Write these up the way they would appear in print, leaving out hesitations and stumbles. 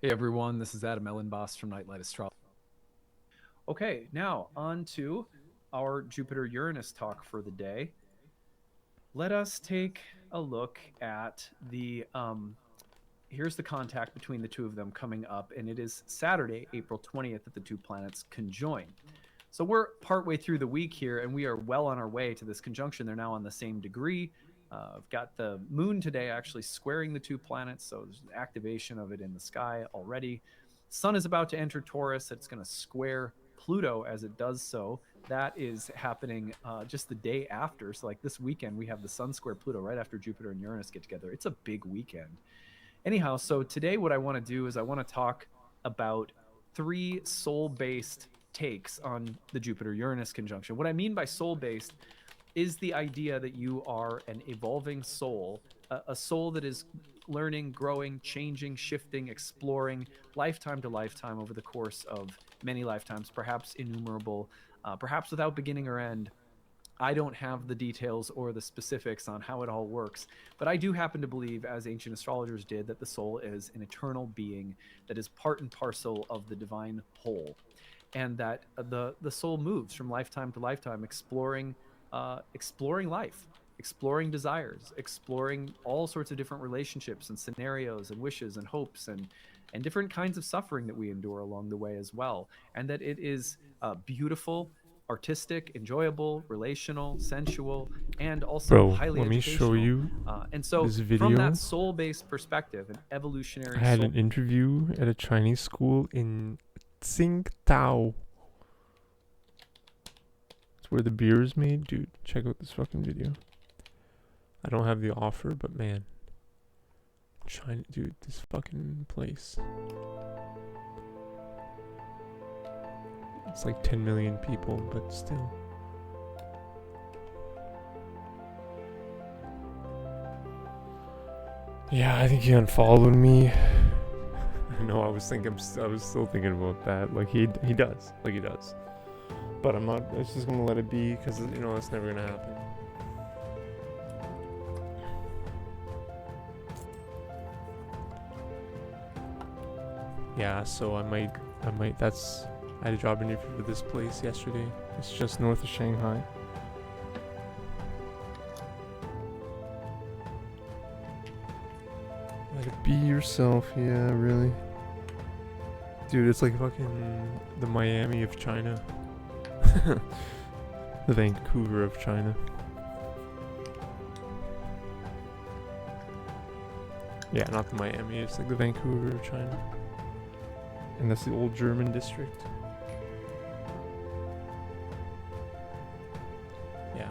Hey everyone, this is Adam Ellenboss from Nightlight Astrology. Okay, now on to our Jupiter Uranus talk for the day. Let us take a look at here's the contact between the two of them coming up, and it is Saturday, April 20th, that the two planets conjoin. So we're partway through the week here, and we are well on our way to this conjunction. They're now on the same degree. I've got the moon today actually squaring the two planets, so there's an activation of it in the sky already. Sun is about to enter Taurus. It's going to square Pluto as it does so. That is happening just the day after. So, like this weekend, we have the Sun square Pluto right after Jupiter and Uranus get together. It's a big weekend. Anyhow, so today, what I want to do is I want to talk about three soul based takes on the Jupiter Uranus conjunction. What I mean by soul based is the idea that you are an evolving soul, a soul that is learning, growing, changing, shifting, exploring lifetime to lifetime over the course of many lifetimes, perhaps innumerable, perhaps without beginning or end. I don't have the details or the specifics on how it all works, but I do happen to believe, as ancient astrologers did, that the soul is an eternal being that is part and parcel of the divine whole, and that the soul moves from lifetime to lifetime, exploring life, exploring desires, exploring all sorts of different relationships and scenarios and wishes and hopes and different kinds of suffering that we endure along the way as well, and that it is beautiful, artistic, enjoyable, relational, sensual, and also Bro, highly let me show educational. you And so, this from that video. soul based perspective, an I evolutionary had soul. an interview at a Chinese school in Tsingtao. It's where the beer is made. Dude, check out this fucking video. I don't have the offer, but man. China, dude, this fucking place. It's like 10 million people, but still. Yeah, I think he unfollowed me. I know. I was still thinking about that. Like he does. Like he does. But I'm not. It's just gonna let it be because that's never gonna happen. Yeah. So I might. That's. I had a job interview for this place yesterday. It's just north of Shanghai. Let it be yourself. Yeah, really. Dude, it's like fucking the Miami of China. The Vancouver of China. Yeah, not the Miami, it's like the Vancouver of China. And that's the old German district. Yeah.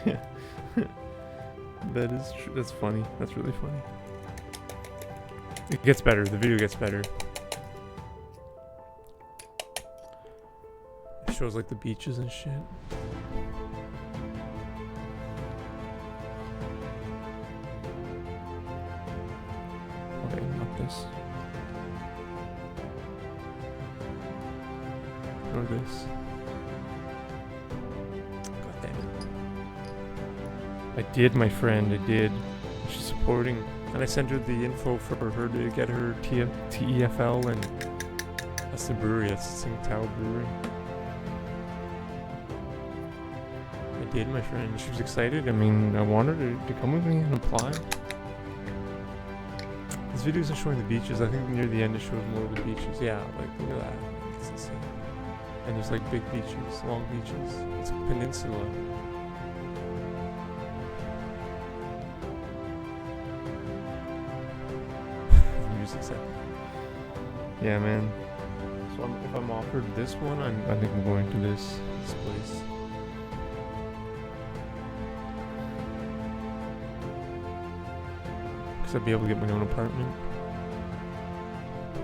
Yeah. That is true. That's funny. That's really funny. It gets better. The video gets better. It shows like the beaches and shit. Okay, not this. Or this. God damn it. I did, my friend. I did. She's supporting. And I sent her the info for her to get her TEFL, and that's the brewery. That's the Tsingtao Brewery. I did, my friend. She was excited. I mean, I wanted her to come with me and apply. This video isn't showing the beaches. I think near the end it shows more of the beaches. Yeah, like look at that. It's insane. And there's like big beaches, long beaches. It's a peninsula. Music's set. Yeah, man. So if I'm offered this one, I think I'm going to this place. Because I'd be able to get my own apartment.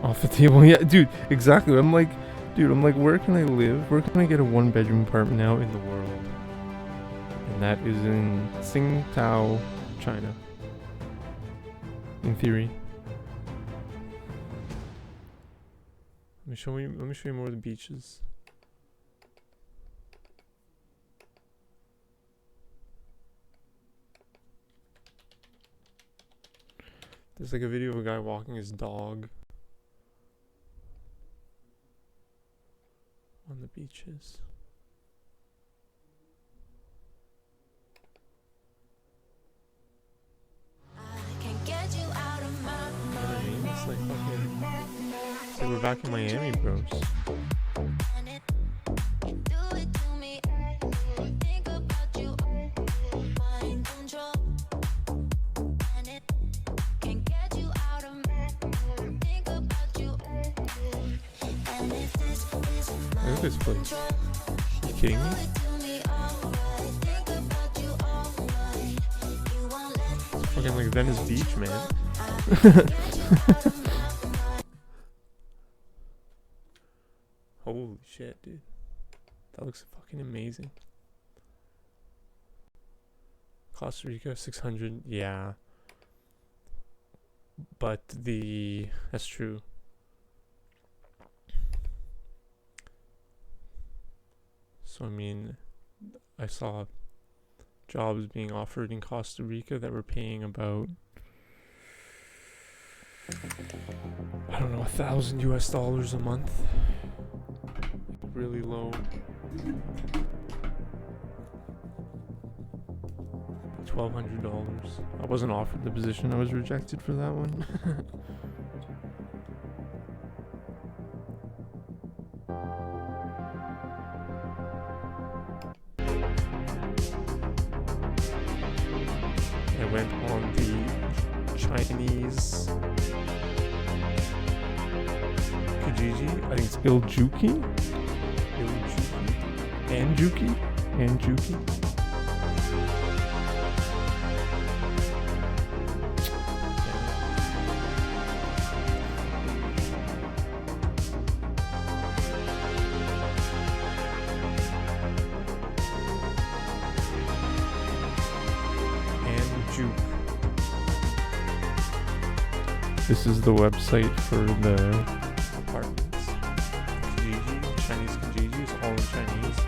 Off the table. Yeah, dude, exactly. I'm like, where can I live? Where can I get a 1-bedroom apartment now in the world? And that is in Tsingtao, China. In theory. Let me show you more of the beaches. There's like a video of a guy walking his dog on the beaches. It's like fucking. It's like we're back in Miami, bros. Look at this place. Are you kidding me? It's fucking like Venice Beach, man. Holy shit, dude. That looks fucking amazing. Costa Rica, 600, yeah. But that's true. So, I mean, I saw jobs being offered in Costa Rica that were paying about, I don't know, $1,000 a month. Really low. $1,200. I wasn't offered the position. I was rejected for that one. I went on the Chinese Kijiji. I think it's Iljuki. Anjuki. This is the website for the apartments. Kijiji, Chinese Kijiji is all in Chinese.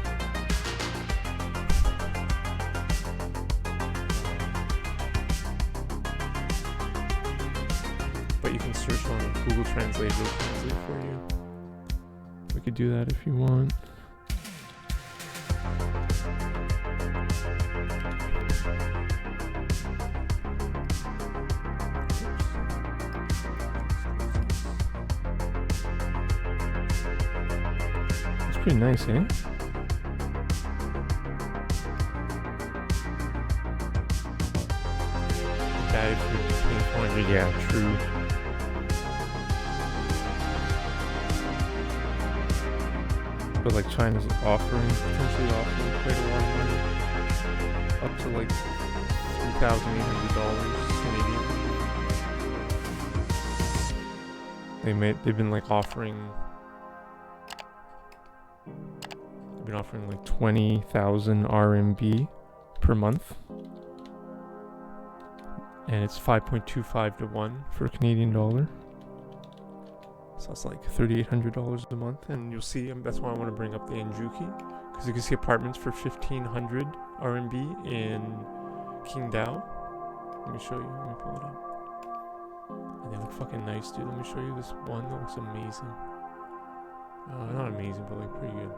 But you can search on Google Translate, it'll translate for you. We could do that if you want. Pretty nice, eh? Guy for 2,400, yeah, true. But like China's potentially offering quite a lot of money. Up to like $3,800 Canadian. They've been like offering like 20,000 RMB per month, and it's 5.25 to 1 for a Canadian dollar, so that's like $3,800 a month. And you'll see, that's why I want to bring up the Enjuki, because you can see apartments for 1,500 RMB in Qingdao. Let me show you, let me pull it up, and they look fucking nice, dude. Let me show you this one that looks amazing. Not amazing, but like pretty good.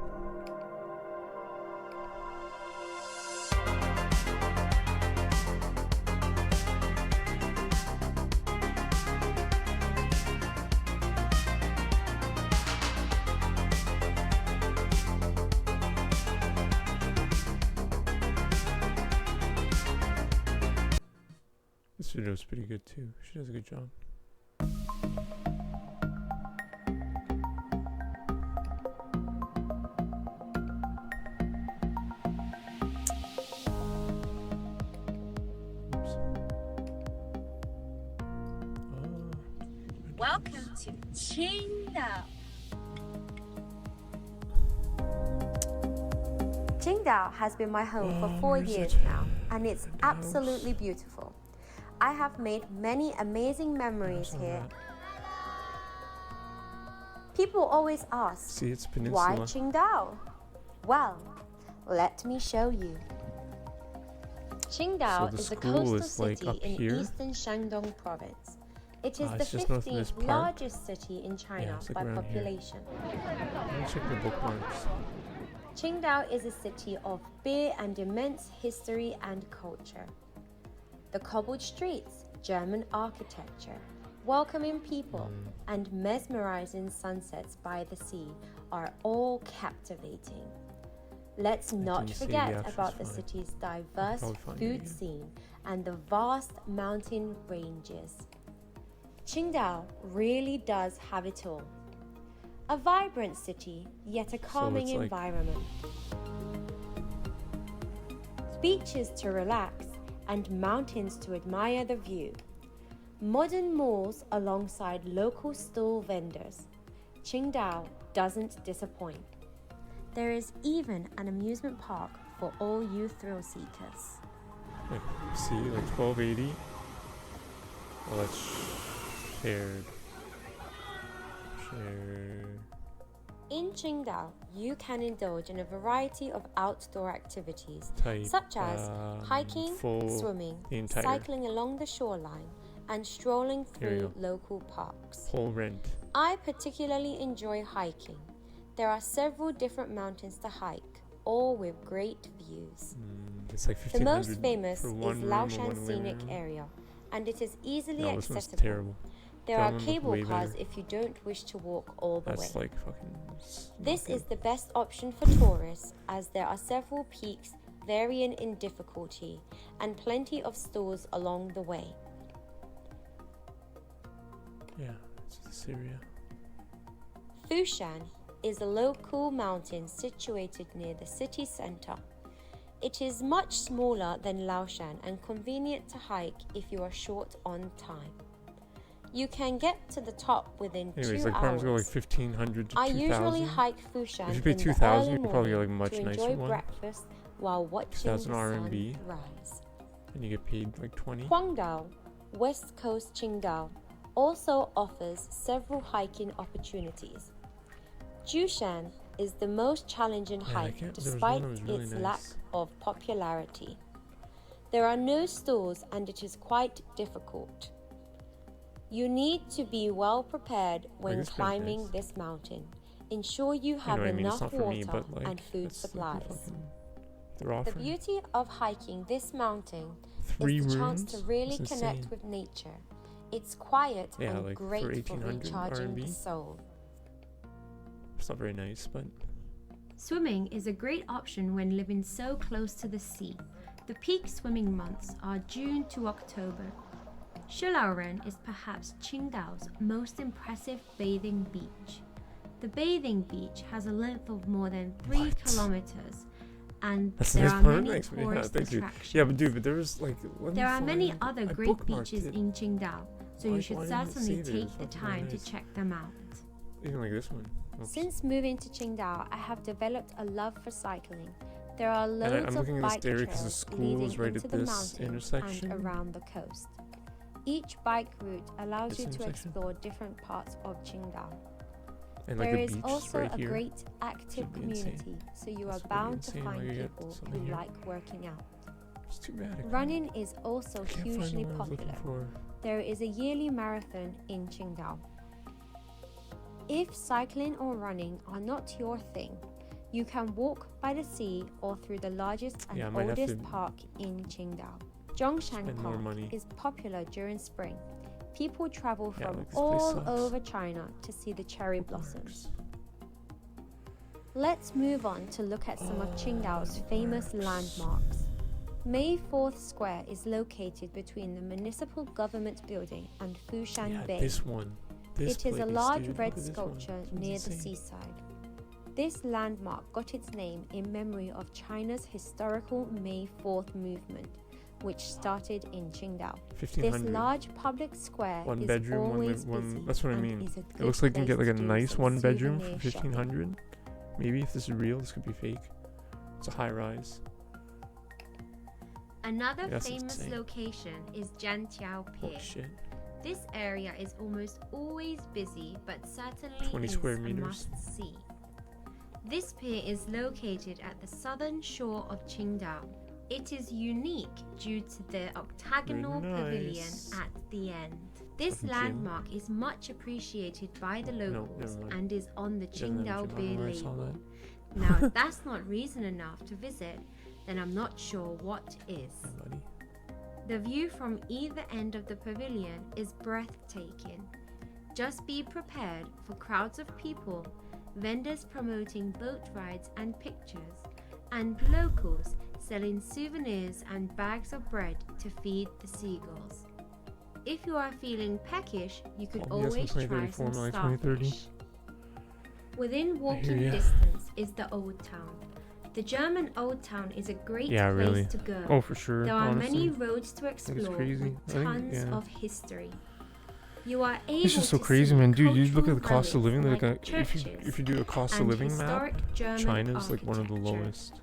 This video is pretty good too. She does a good job. Welcome to Qingdao. Qingdao has been my home for 4 years now, and it's absolutely beautiful. I have made many amazing memories here. People always ask, why Qingdao? Well, let me show you. Qingdao is a coastal city in eastern Shandong province. It is the it's just north of this 15th park. largest city in China it's like by around here. population. Let me check the bookmarks. Qingdao is a city of beer and immense history and culture. The cobbled streets, German architecture, welcoming people, and mesmerizing sunsets by the sea are all captivating. Let's not didn't say forget the options about the fine. city's diverse probably find it food again. scene and the vast mountain ranges. Qingdao really does have it all. A vibrant city, yet a calming it's like- environment. Beaches to relax and mountains to admire the view. Modern malls alongside local stall vendors. Qingdao doesn't disappoint. There is even an amusement park for all you thrill seekers. Like, see, like 1280. Well, that's shared. In Qingdao, you can indulge in a variety of outdoor activities Type, such as hiking, full swimming, the entire cycling along the shoreline, and strolling Here you through go. local parks. whole rent. I particularly enjoy hiking. There are several different mountains to hike, all with great views. It's like The 1500 most famous for is one room or Laoshan one Scenic living room. Area, and it is easily No, this one's accessible. terrible. There That are one looked cable way cars better. if you don't wish to walk all the That's way. like fucking. This not is good. the best option for tourists as there are several peaks varying in difficulty and plenty of stalls along the way. Yeah, it's this area. Fushan is a local mountain situated near the city center. It is much smaller than Laoshan and convenient to hike if you are short on time. You can get to the top within Anyways, 2 like farms go like hours. 1500 to I 2000. usually hike Fushan If you pay in the 2000, early you probably get morning like a much to nicer enjoy one. breakfast while watching the 2000 RMB. sun rise. And you get paid like 20. Huangdao, West Coast Qingdao, also offers several hiking opportunities. Jushan is the most challenging Man, I hike can't- there was despite one that was really its nice. lack of popularity. There are no stalls and it is quite difficult. You need to be well prepared when this is pretty climbing nice. this mountain. Ensure you I have know what I mean, it's enough not for water me, but like and food that's like supplies. the fucking- they're The offering beauty of hiking this mountain 3 is the rooms. chance to really That's connect insane. with nature. It's quiet Yeah, and like for great for 1800 recharging the RMB. soul. It's not very nice, but Swimming is a great option when living so close to the sea. The peak swimming months are June to October. Shulaoren is perhaps Qingdao's most impressive bathing beach. The bathing beach has a length of more than 3 What? kilometers, and that's there the are nice part. many Thanks, man. tourist Thank you. attractions. Yeah, but dude, but there was like. let me There are many find- other I great bookmarked beaches it. in Qingdao, so Why- you should why didn't it certainly say there? take It's the fucking very time to nice. check them out. Even like this one. Oops. Since moving to Qingdao, I have developed a love for cycling. There are loads I'm of looking at this bike area 'cause the trails school leading is right into at the this mountains intersection. and around the coast. Each bike route allows This you to intersection? explore different parts of Qingdao. And like There the is beach also right a here. great active Should be insane. community, so you This are would be bound to insane, find like I get people who something here. like working out. It's too bad. I can't- Running is also I can't find hugely the one I was looking popular. for. There is a yearly marathon in Qingdao. If cycling or running are not your thing, you can walk by the sea or through the largest and Yeah, I might have oldest to park in Qingdao. Zhongshan spend more Park money. is popular during spring. People travel Yeah, from like, this place all sucks. over China to see the cherry blossoms. Bookmarks. Let's move on to look at some of Qingdao's famous bookmarks. landmarks. May 4th Square is located between the municipal government building and Fushan Yeah, Bay. this one. This It is a place, large dude. Look red at this one. sculpture This one's near the insane. seaside. This landmark got its name in memory of China's historical May 4th movement, which started in Qingdao. This 1500. large public square One is bedroom, always one. busy That's what I and mean. is a It good looks like you can get place like a to do nice some 1 bedroom for souvenir shopping. 1500. Maybe if this is real, this could be fake. It's a high rise. Another That's famous insane. location is Jantiao Holy Pier. shit. This area is almost always busy, but certainly 20 is square a meters. must-see. This pier is located at the southern shore of Qingdao. It is unique due to the octagonal Very pavilion nice. at the end. This Fucking landmark is much appreciated by the locals never mind. and is on the Qingdao Bay I saw label. that. Now, if that's not reason enough to visit, then I'm not sure what is. Buddy. The view from either end of the pavilion is breathtaking. Just be prepared for crowds of people, vendors promoting boat rides and pictures, and locals selling souvenirs and bags of bread to feed the seagulls. If you are feeling peckish, you could Oh, yes, in always try 2034, some not 2030. starfish. Within walking ya. distance is the Old Town. The German Old Town is a great Yeah, place really. to go. Oh, for sure. There are honestly. many roads to explore crazy. with I think, tons yeah. of history. You are able It's just so to crazy, see man, dude. You look at the cultural cost of living. relics Like, churches if you do a cost of and living map, historic German China's like one of the architecture. lowest.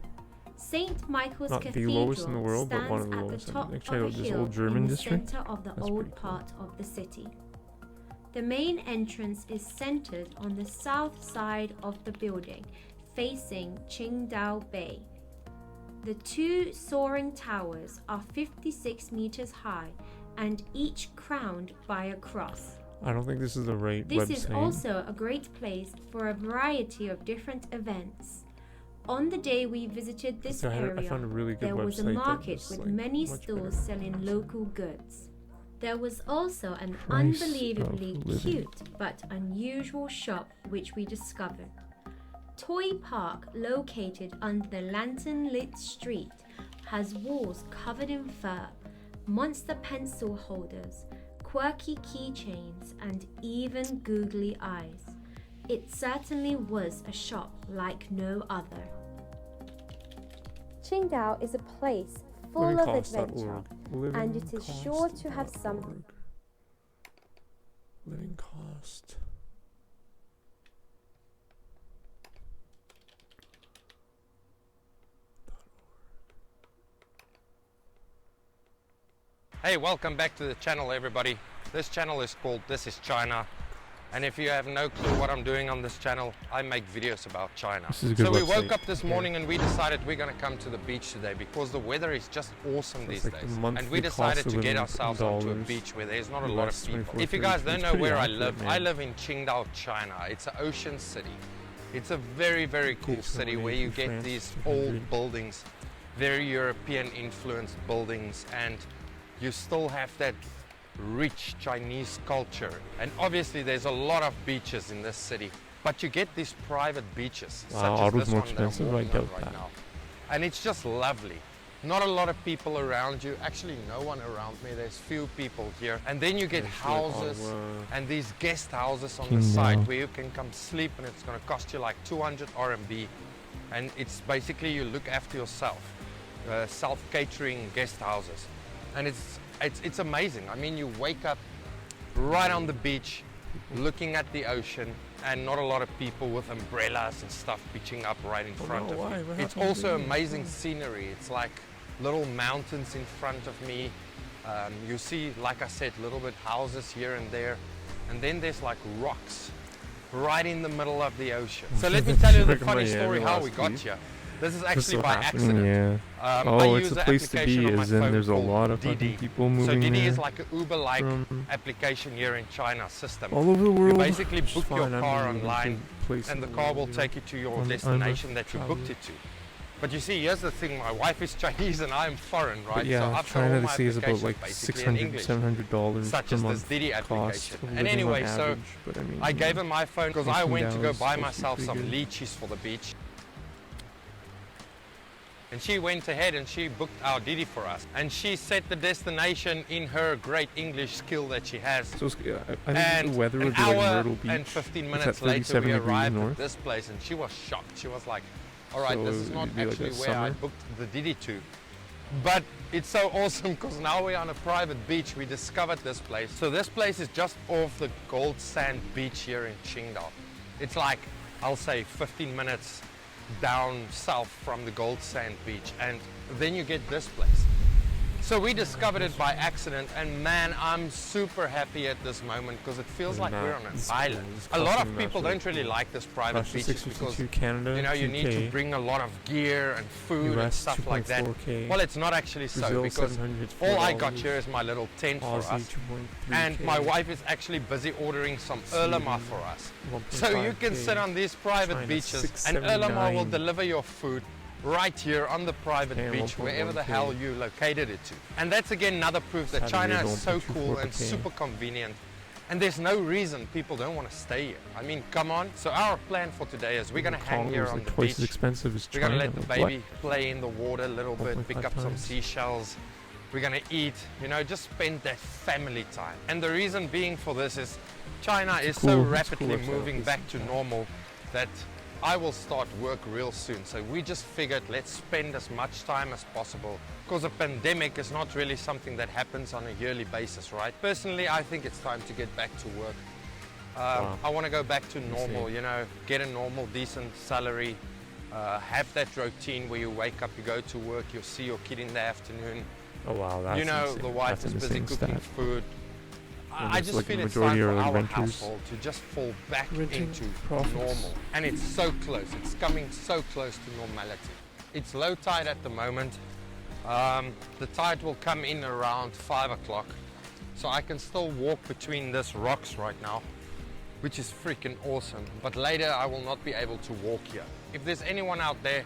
St. Michael's Not the Cathedral lowest in the world, but one of stands the at lowest. the top Like, check of out a this hill old German in the district. center of the That's old pretty cool. part of the city. The main entrance is centered on the south side of the building, facing Qingdao Bay. The two soaring towers are 56 meters high and each crowned by a cross. I don't think this is the right This website. is also a great place for a variety of different events. On the day we visited this I area, found a really good there was a website that market was, with like, many much stores better. selling local goods. There was also an Price of unbelievably living. cute but unusual shop which we discovered. Toy Park, located under the lantern-lit street, has walls covered in fur, monster pencil holders, quirky keychains, and even googly eyes. It certainly was a shop like no other. Qingdao is a place full of adventure, and it is sure to have some. Living cost. Hey, welcome back to the channel, everybody. This channel is called This is China, and if you have no clue what I'm doing on this channel, I make videos about China. This is a good So we website. woke up this morning and we decided we're going to come to the beach today because the weather is just awesome So it's these like the days, and monthly we cost decided of to get living in ourselves onto a dollars. beach where there's not a lot of US people. 24, If you guys 33, don't it's know pretty where I accurate, live, man. I live in Qingdao, China. It's an ocean city. It's a very, very cool Okay, so city we're where in you get France, these 200. old buildings, very European influenced buildings, and you still have that rich Chinese culture. And obviously there's a lot of beaches in this city, but you get these private beaches, Wow, such as Ottawa's this more one that I'm expensive? I walking on doubt right that. now. And it's just lovely. Not a lot of people around you, actually no one around me, there's few people here. And then you get It's like houses Ottawa. and these guest houses on the Qingdao. side where you can come sleep, and it's going to cost you like 200 RMB. And it's basically you look after yourself, self-catering guest houses. And it's amazing. I mean, you wake up right on the beach, looking at the ocean, and not a lot of people with umbrellas and stuff pitching up right in front no, of why? you. What It's happened also there? amazing scenery. It's like little mountains in front of me. You see, like I said, little bit houses here and there. And then there's like rocks right in the middle of the ocean. So let me tell you the Like funny Miami story how last we got week. here. This is Just actually so by happening, accident. yeah. I Oh, use it's a the place to application be, on my as in phone there's a called lot of Didi. fucking people So moving Didi there is like an Uber-like from application here in China system. all over the world. You basically which is book your fine. I car mean, it's a online, place and in the the car world, will you take you to your I'm a destination that you booked traveler. it to. But you see, here's the thing, my wife is Chinese and I'm foreign, right? But yeah, so I've got China all they my say is about applications like basically in $600, English, $700 such per as this month Didi cost application. of And living on anyway, so average, but I mean, I gave her my phone because I went to $18 go is buy supposed to be myself pretty some good. lychees for the beach. And she went ahead and she booked our Didi for us. And she set the destination in her great English skill that she has. So I think And the weather an would be like hour Myrtle Beach. and 15 It's minutes at later 37 we degrees arrived north. at this place and she was shocked. She was like, all right, So this is not it'd be like actually a where I summer? booked the Didi to. But it's so awesome because now we're on a private beach. We discovered this place. So this place is just off the Gold Sand Beach here in Qingdao. It's like, I'll say 15 minutes down south from the Gold Sand Beach. And then you get this place. So we discovered it by accident, and man, I'm super happy at this moment because it feels like we're on an island. A lot of people don't really like this private beaches because Canada, you know you 2K, need to bring a lot of gear and food and US stuff like that. 2.4K, Well, it's not actually so Brazil, because 700, it's all I $4, got here is my little tent for Aussie, us, 2.3K, and my wife is actually busy ordering some Erlenmeyer for us. So you can 1.5K, sit on these private China, beaches, and Erlenmeyer will 679. deliver your food right here on the private Okay, beach, wherever the 1.1K. hell you located it to. And that's again another proof that China Saturday, is so 1.24K. cool and super convenient. And there's no reason people don't want to stay here. I mean, come on. So our plan for today is we're going to hang here Congo is on like the twice beach. as expensive as We're China. going to let the like, what? baby play in the water a little bit, 1.5 pick up some times. seashells. We're going to eat, you know, just spend that family time. And the reason being for this is China is so cool. It's rapidly cool moving if back to normal that I will start work real soon. So we just figured let's spend as much time as possible because a pandemic is not really something that happens on a yearly basis, right? Personally, I think it's time to get back to work. Wow. I want to go back to normal, see. you know, get a normal, decent salary, have that routine where you wake up, you go to work, you'll see your kid in the afternoon. Oh wow, that's You know, insane. the wife That's is an busy insane cooking stat. food. And I it's just like feel the it's time majority for are like our renters. household to just fall back Renting into profits. normal. And it's so close. It's coming so close to normality. It's low tide at the moment. The tide will come in around 5 o'clock. So I can still walk between these rocks right now, which is freaking awesome. But later I will not be able to walk here. If there's anyone out there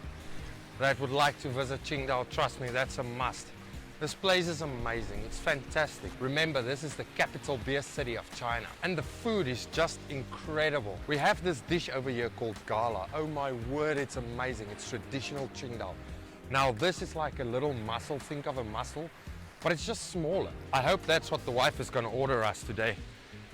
that would like to visit Qingdao, trust me, that's a must. This place is amazing, it's fantastic. Remember, this is the capital beer city of China. And the food is just incredible. We have this dish over here called gala. Oh my word, it's amazing. It's traditional Qingdao. Now this is like a little mussel, think of a mussel, but it's just smaller. I hope that's what the wife is gonna order us today.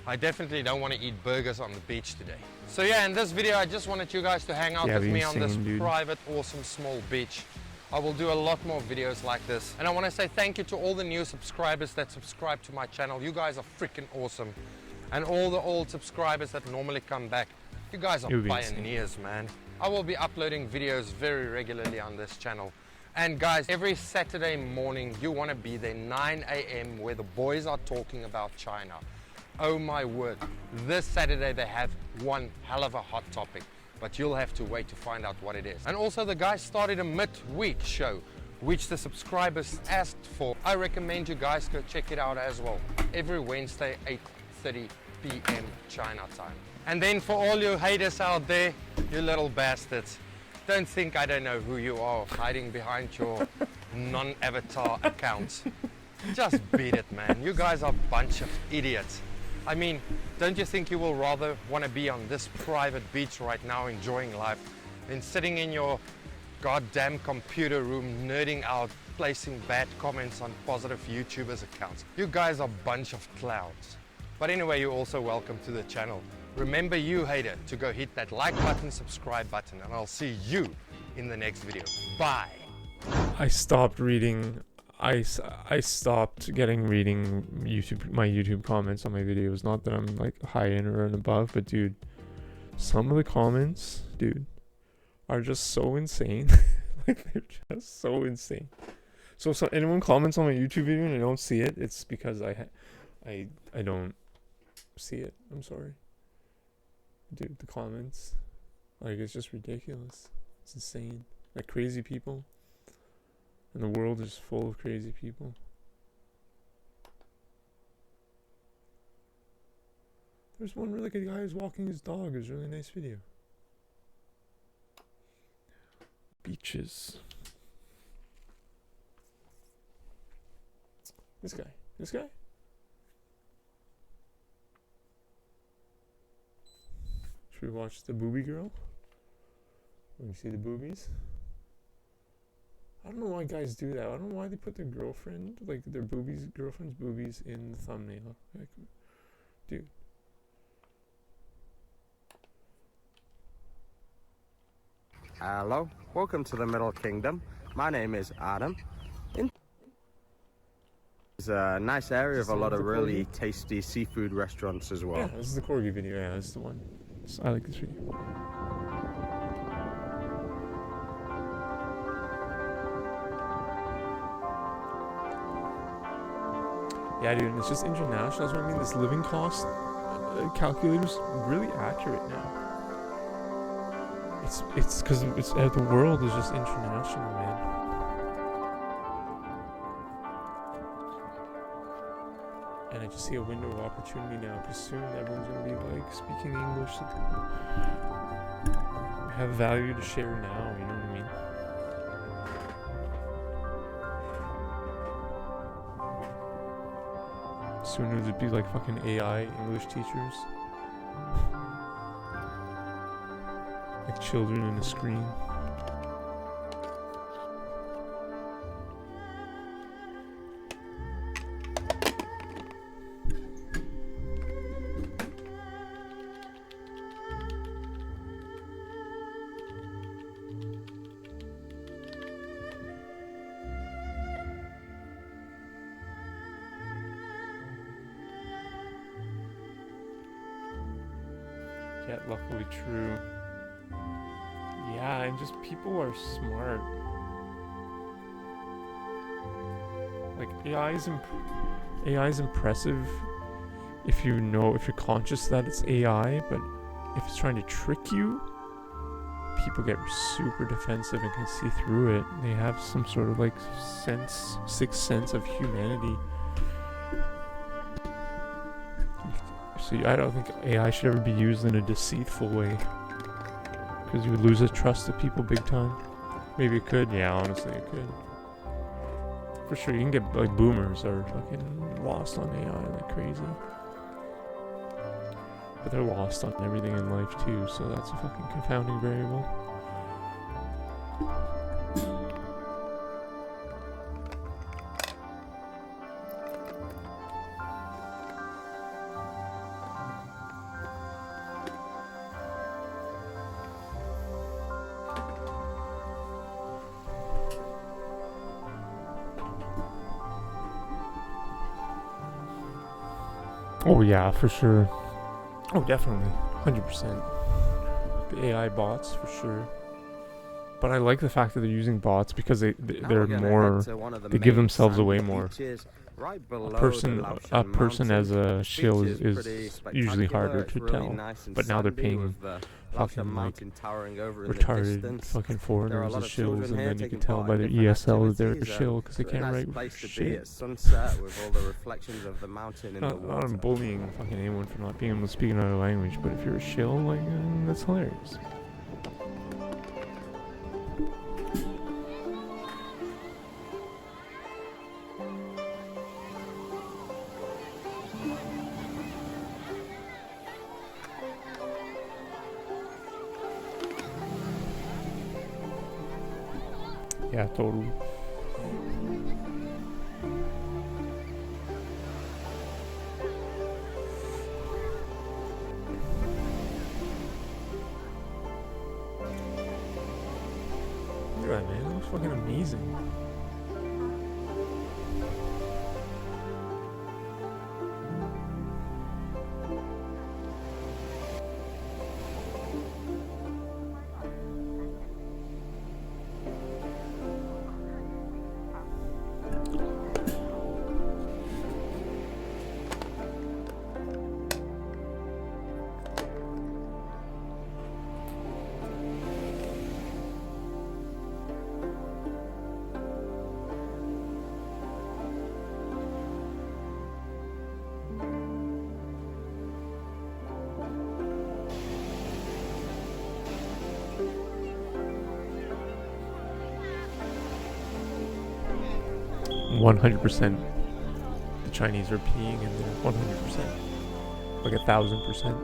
I definitely don't want to eat burgers on the beach today. So yeah, in this video, I just wanted you guys to hang out with me on this private, awesome, small beach. I will do a lot more videos like this. And I want to say thank you to all the new subscribers that subscribe to my channel. You guys are freaking awesome. And all the old subscribers that normally come back. You guys are pioneers, man. I will be uploading videos very regularly on this channel. And guys, every Saturday morning, you want to be there 9 a.m. where the boys are talking about China. Oh my word. This Saturday they have one hell of a hot topic. But you'll have to wait to find out what it is. And also the guys started a midweek show, which the subscribers asked for. I recommend you guys go check it out as well. Every Wednesday, 8:30 p.m. China time. And then for all you haters out there, you little bastards, don't think I don't know who you are hiding behind your non-avatar accounts. Just beat it, man. You guys are a bunch of idiots. I mean, don't you think you will rather want to be on this private beach right now enjoying life than sitting in your goddamn computer room nerding out, placing bad comments on positive YouTubers accounts? You guys are a bunch of clowns. But anyway, you're also welcome to the channel. Remember, you hater, to go hit that like button, subscribe button, and I'll see you in the next video. Bye. I stopped reading. I stopped reading my YouTube comments on my videos. Not that I'm like high in or above, but dude, some of the comments, dude, are just so insane. Like they're just so insane. So anyone comments on my YouTube video and I don't see it, it's because I don't see it. I'm sorry, dude. The comments, like, it's just ridiculous. It's insane. Like crazy people. And the world is full of crazy people. There's one where like a guy is walking his dog. It was a really nice video. Beaches. This guy. Should we watch the boobie girl? Let me see the boobies. I don't know why guys do that. I don't know why they put their girlfriend's boobies in the thumbnail. Like, dude. Hello, welcome to the Middle Kingdom. My name is Adam. It's a nice area with a lot of really tasty seafood restaurants as well. Yeah, this is the corgi video. Yeah, this is the one. I like this video. Yeah, dude, and it's just international. That's what I mean. This living cost calculator's really accurate now. It's because the world is just international, man. And I just see a window of opportunity now, because soon everyone's gonna be like speaking English. Have value to share now. You know what I mean? Soon it'd be like fucking AI English teachers. Like children in a screen. Yeah, luckily true. Yeah, and just people are smart. Like AI is impressive if you're conscious that it's AI, but if it's trying to trick you, people get super defensive and can see through it. They have some sort of like sixth sense of humanity. So I don't think AI should ever be used in a deceitful way, because you would lose the trust of people big time. Maybe it could. Yeah, honestly, it could. For sure, you can get like boomers are fucking lost on AI like crazy. But they're lost on everything in life too, so that's a fucking confounding variable. Oh yeah, for sure. Oh, definitely, 100%. The AI bots, for sure. But I like the fact that they're using bots because they're more. They give themselves away more. Right A person as a shill is usually harder to tell. But now they're paying fucking like retarded fucking foreigners as shills, and then you can tell by their ESL that they're a shill because they can't write shit. I'm bullying fucking anyone for not being able to speak another language, but if you're a shill, like, that's hilarious. Yeah, totally. Look at that, man. That looks fucking amazing. Mm. 100%. The Chinese are peeing in there. 100%. Like 1,000%.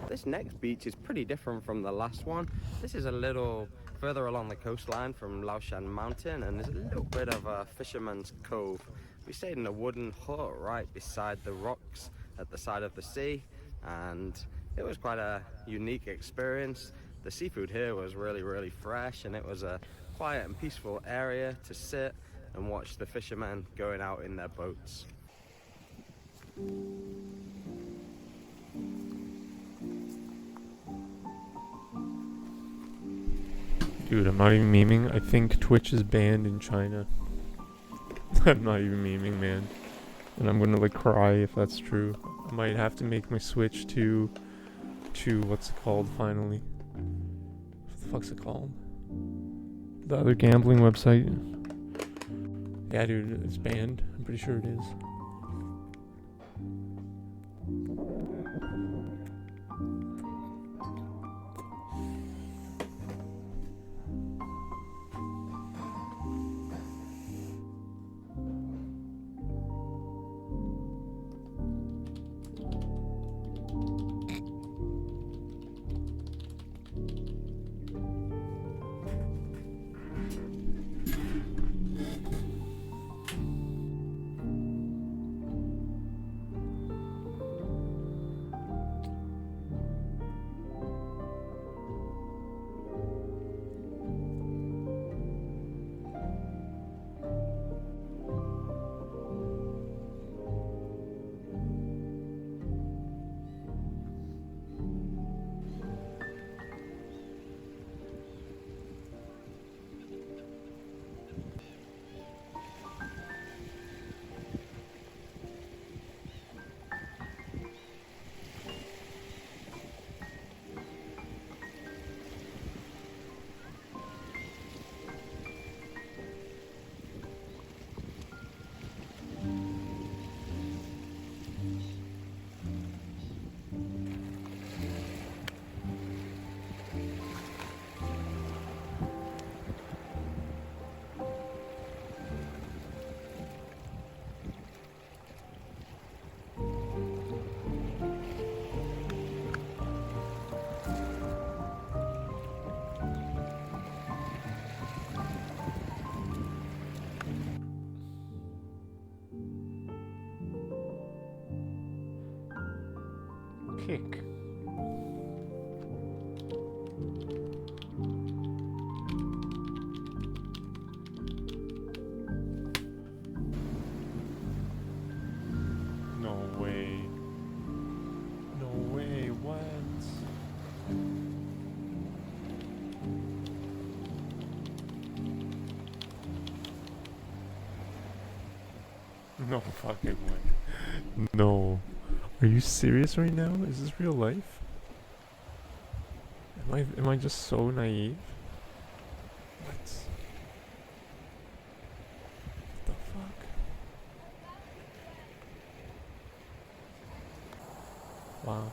This next beach is pretty different from the last one. This is a little further along the coastline from Laoshan Mountain, and there's a little bit of a fisherman's cove. We stayed in a wooden hut right beside the rocks at the side of the sea, and it was quite a unique experience. The seafood here was really fresh, and it was a quiet and peaceful area to sit and watch the fishermen going out in their boats. 「Dude, I'm not even memeing. I think Twitch is banned in China. I'm not even memeing, man. And I'm gonna like cry if that's true. I might have to make my switch to what's it called finally? What the fuck's it called? The other gambling website. Yeah, dude, it's banned. I'm pretty sure it is. Kick. No way. No way, what? No fucking way. No. Are you serious right now? Is this real life? Am I just so naive? What the fuck? Wow.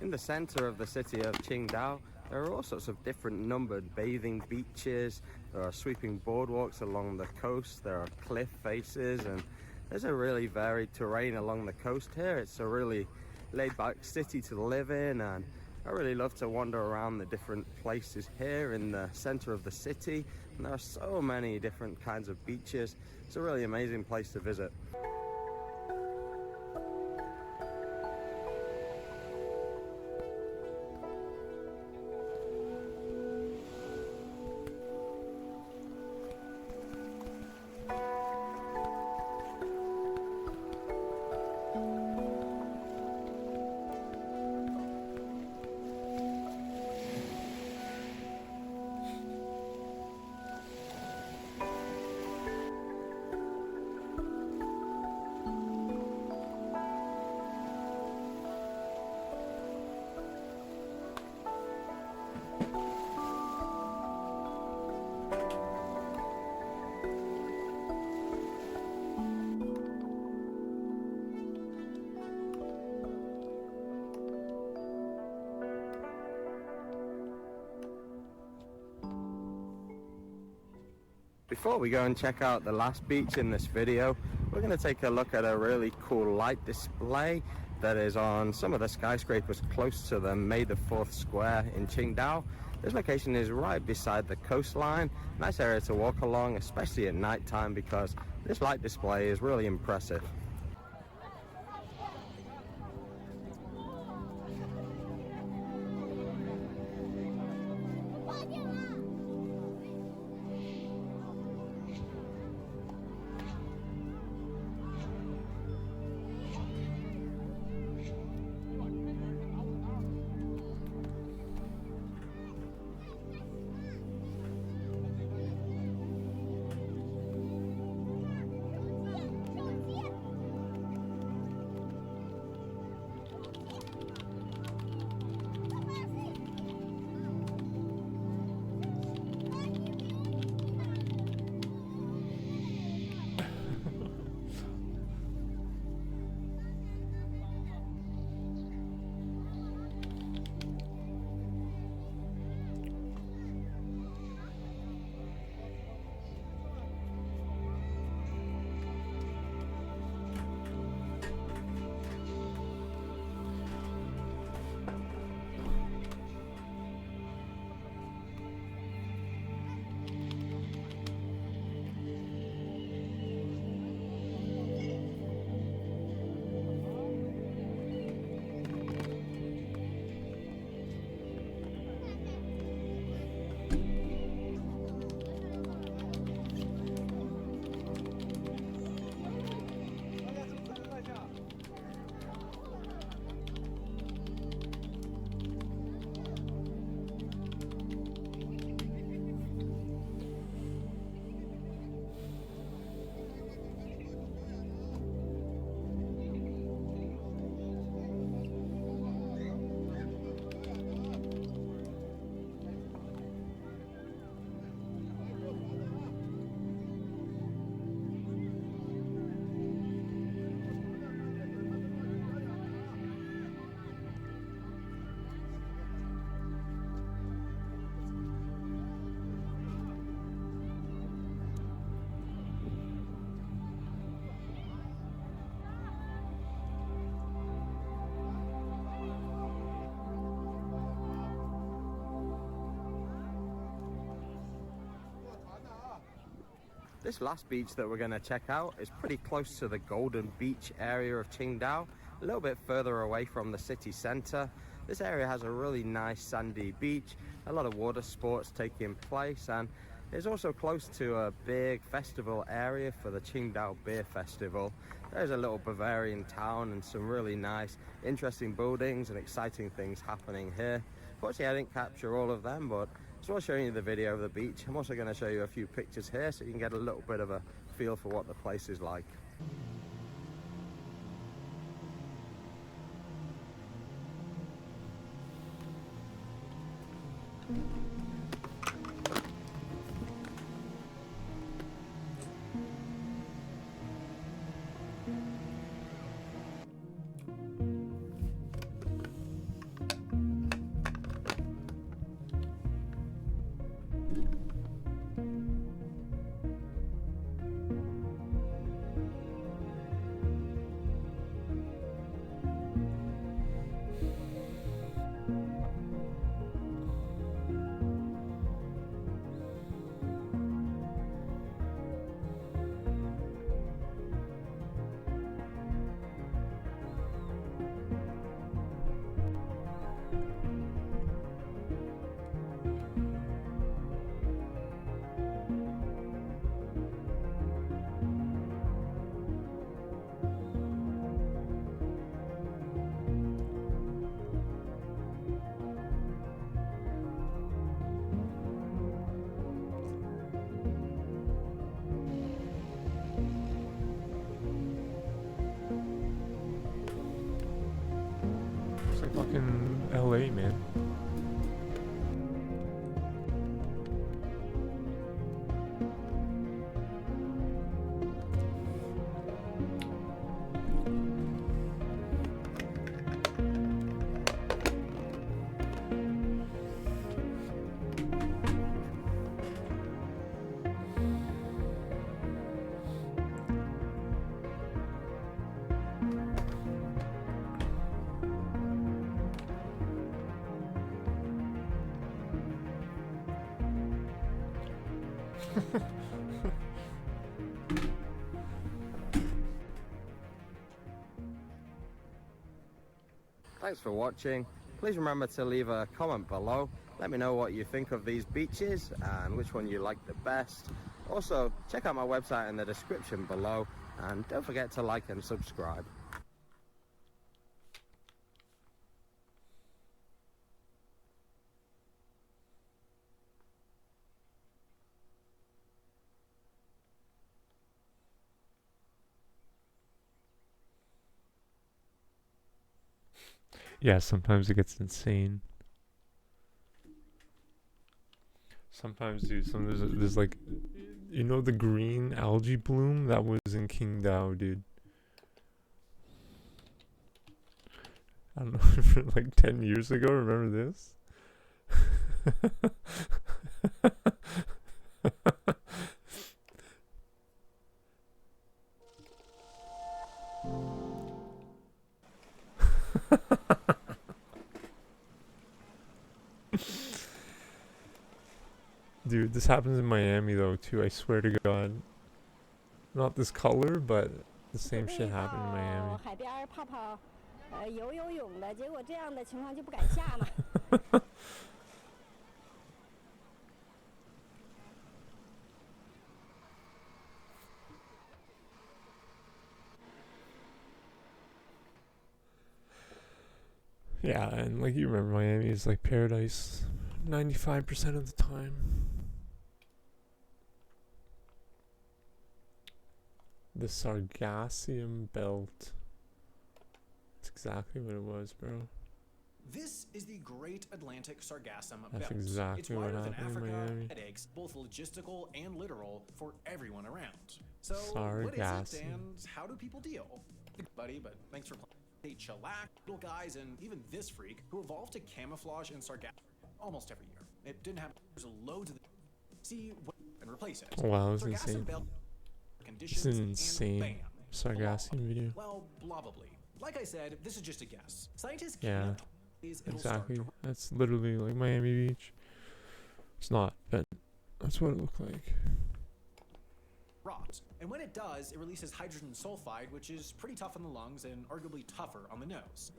In the center of the city of Qingdao, there are all sorts of different numbered bathing beaches, there are sweeping boardwalks along the coast, there are cliff faces, and there's a really varied terrain along the coast here. It's a really laid-back city to live in, and I really love to wander around the different places here in the center of the city, and there are so many different kinds of beaches. It's a really amazing place to visit. Before we go and check out the last beach in this video, we're going to take a look at a really cool light display that is on some of the skyscrapers close to the May the 4th Square in Qingdao. This location is right beside the coastline. Nice area to walk along, especially at night time, because this light display is really impressive. This last beach that we're going to check out is pretty close to the Golden Beach area of Qingdao, a little bit further away from the city center. This area has a really nice sandy beach, a lot of water sports taking place, and it's also close to a big festival area for the Qingdao Beer Festival. There's a little Bavarian town and some really nice, interesting buildings and exciting things happening here. Fortunately, I didn't capture all of them, but as well as showing you the video of the beach, I'm also going to show you a few pictures here so you can get a little bit of a feel for what the place is like. It's like fucking LA, man. Thanks for watching. Please remember to leave a comment below. Let me know what you think of these beaches and which one you like the best. Also, check out my website in the description below, and don't forget to like and subscribe. Yeah, sometimes it gets insane. Sometimes, dude, there's like, you know, the green algae bloom that was in Qingdao, dude. I don't know, like 10 years ago. Remember this? Dude, this happens in Miami though too, I swear to God. Not this color, but the same shit happened in Miami. Yeah, and like you remember, Miami is like paradise 95% of the time. The Sargassian Belt. That's exactly what it was, bro. This is the Great Atlantic Sargassum Belt. That's exactly it's what wider than happened in Africa. Miami. Headaches, both logistical and literal, for everyone around. So, what is Sargassum. it, and how do people deal? Buddy, but thanks for playing. Hey, chillax, little guys, and even this freak who evolved to camouflage in Sargassum almost every year. It didn't have loads of the see what and replace it. Wow, this is Sargassum insane. Belt This conditions is and insane. bam, Sargassian blob. video. Well, blobbably. Like I said, this is just a guess. Scientists Yeah, cannot it'll exactly. start to That's literally like Miami Beach. It's not, but that's what it looked like. rot. And when it does, it releases hydrogen sulfide, which is pretty tough on the lungs and arguably tougher on the nose.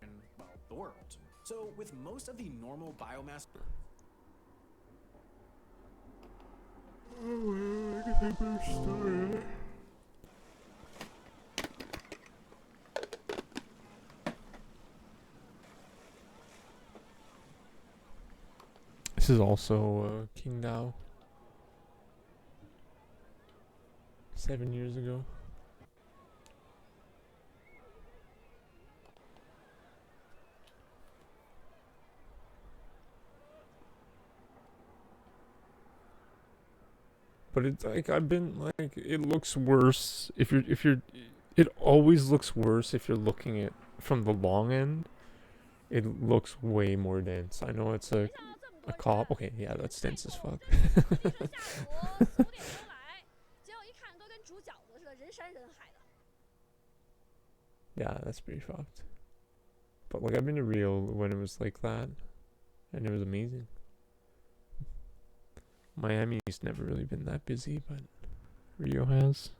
In, well, the world. So with most of the normal biomass... This is also Qingdao. 7 years ago. But it's like I've been like it looks worse if you're it always looks worse if you're looking at from the long end. It looks way more dense. I know it's a cop. Okay, yeah, that's dense as fuck. Yeah, that's pretty fucked. But like I've been to Rio when it was like that, and it was amazing. Miami's never really been that busy, but Rio has.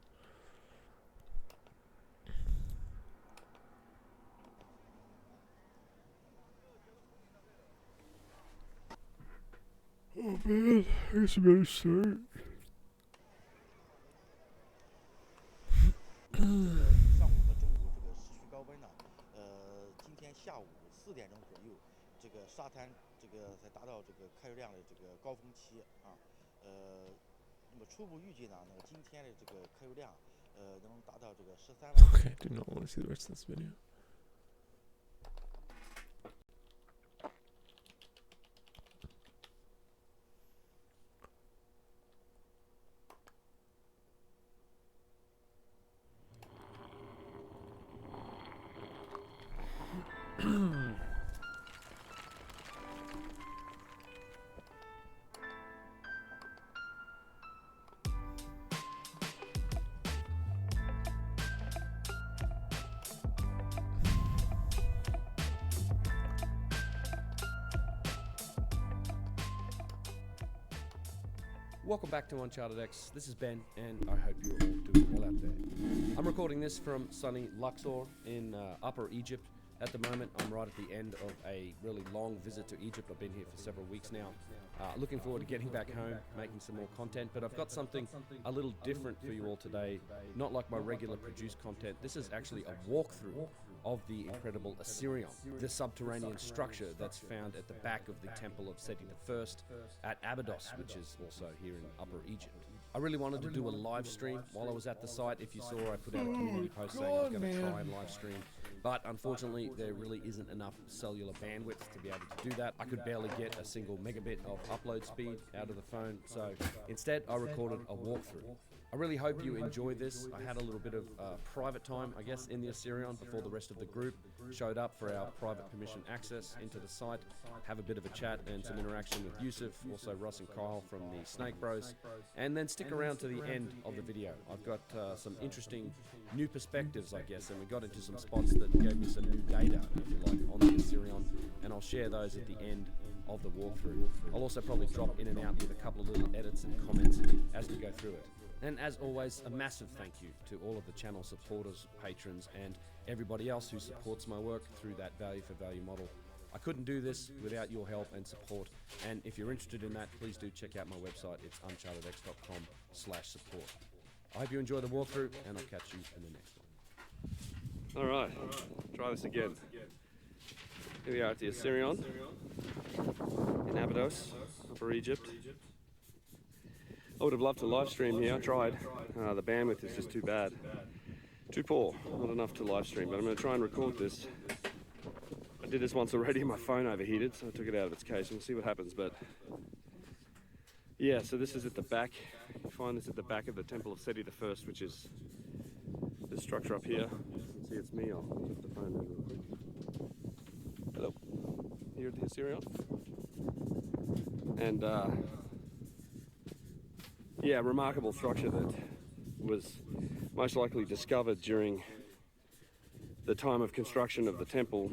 Oh man, I guess I better start. 上午和中午这个市区高温呢，今天下午4点钟左右，这个沙滩这个才达到这个开油量的这个高峰期啊，那么初步预计呢，那么今天的这个开油量，能达到这个13万。Okay, I do not want to see the rest of this video. Welcome back to Uncharted X. This is Ben, and I hope you're all doing well out there. I'm recording this from sunny Luxor in Upper Egypt. At the moment, I'm right at the end of a really long visit to Egypt. I've been here for several weeks now. Looking forward to getting back home, making some more content, but I've got something a little different for you all today. Not like my regular produced content. This is actually a walkthrough of the incredible Assyrion, the subterranean structure that's found at the back of the Temple of Seti I at Abydos, which is also here in Upper Egypt. I really wanted to do a live stream while I was at the site. If you saw, I put out a community post saying I was going to try and live stream. But unfortunately, there really isn't enough cellular bandwidth to be able to do that. I could barely get a single megabit of upload speed out of the phone. So instead, I recorded a walkthrough. I really hope you enjoy this. I had a little bit of private time, I guess, in the Assyrion before the rest of the group showed up for our private permission access into the site, have a bit of a chat and some interaction with Yusuf, also Russ and Kyle from the Snake Bros, and then stick around to the end of the video. I've got some interesting new perspectives, I guess, and we got into some spots that gave me some new data, if you like, on the Assyrion, and I'll share those at the end of the walkthrough. I'll also probably drop in and out with a couple of little edits and comments as we go through it. And as always, a massive thank you to all of the channel supporters, patrons, and everybody else who supports my work through that value for value model. I couldn't do this without your help and support, and if you're interested in that, please do check out my website. It's unchartedx.com/support. I hope you enjoy the walkthrough, and I'll catch you in the next one. Alright, try this again. Here we are at the Assyrion in Abydos, Upper Egypt. I would have loved to live stream here. I tried. The bandwidth is just too bad. Too poor. Not enough to live stream, but I'm going to try and record this. I did this once already. My phone overheated, so I took it out of its case. We'll see what happens. But yeah, so this is at the back. You find this at the back of the Temple of Seti I, which is this structure up here. You can see it's me. I'll flip the phone over real quick. Hello. Here at the Assyrion. And yeah, remarkable structure that was most likely discovered during the time of construction of the temple.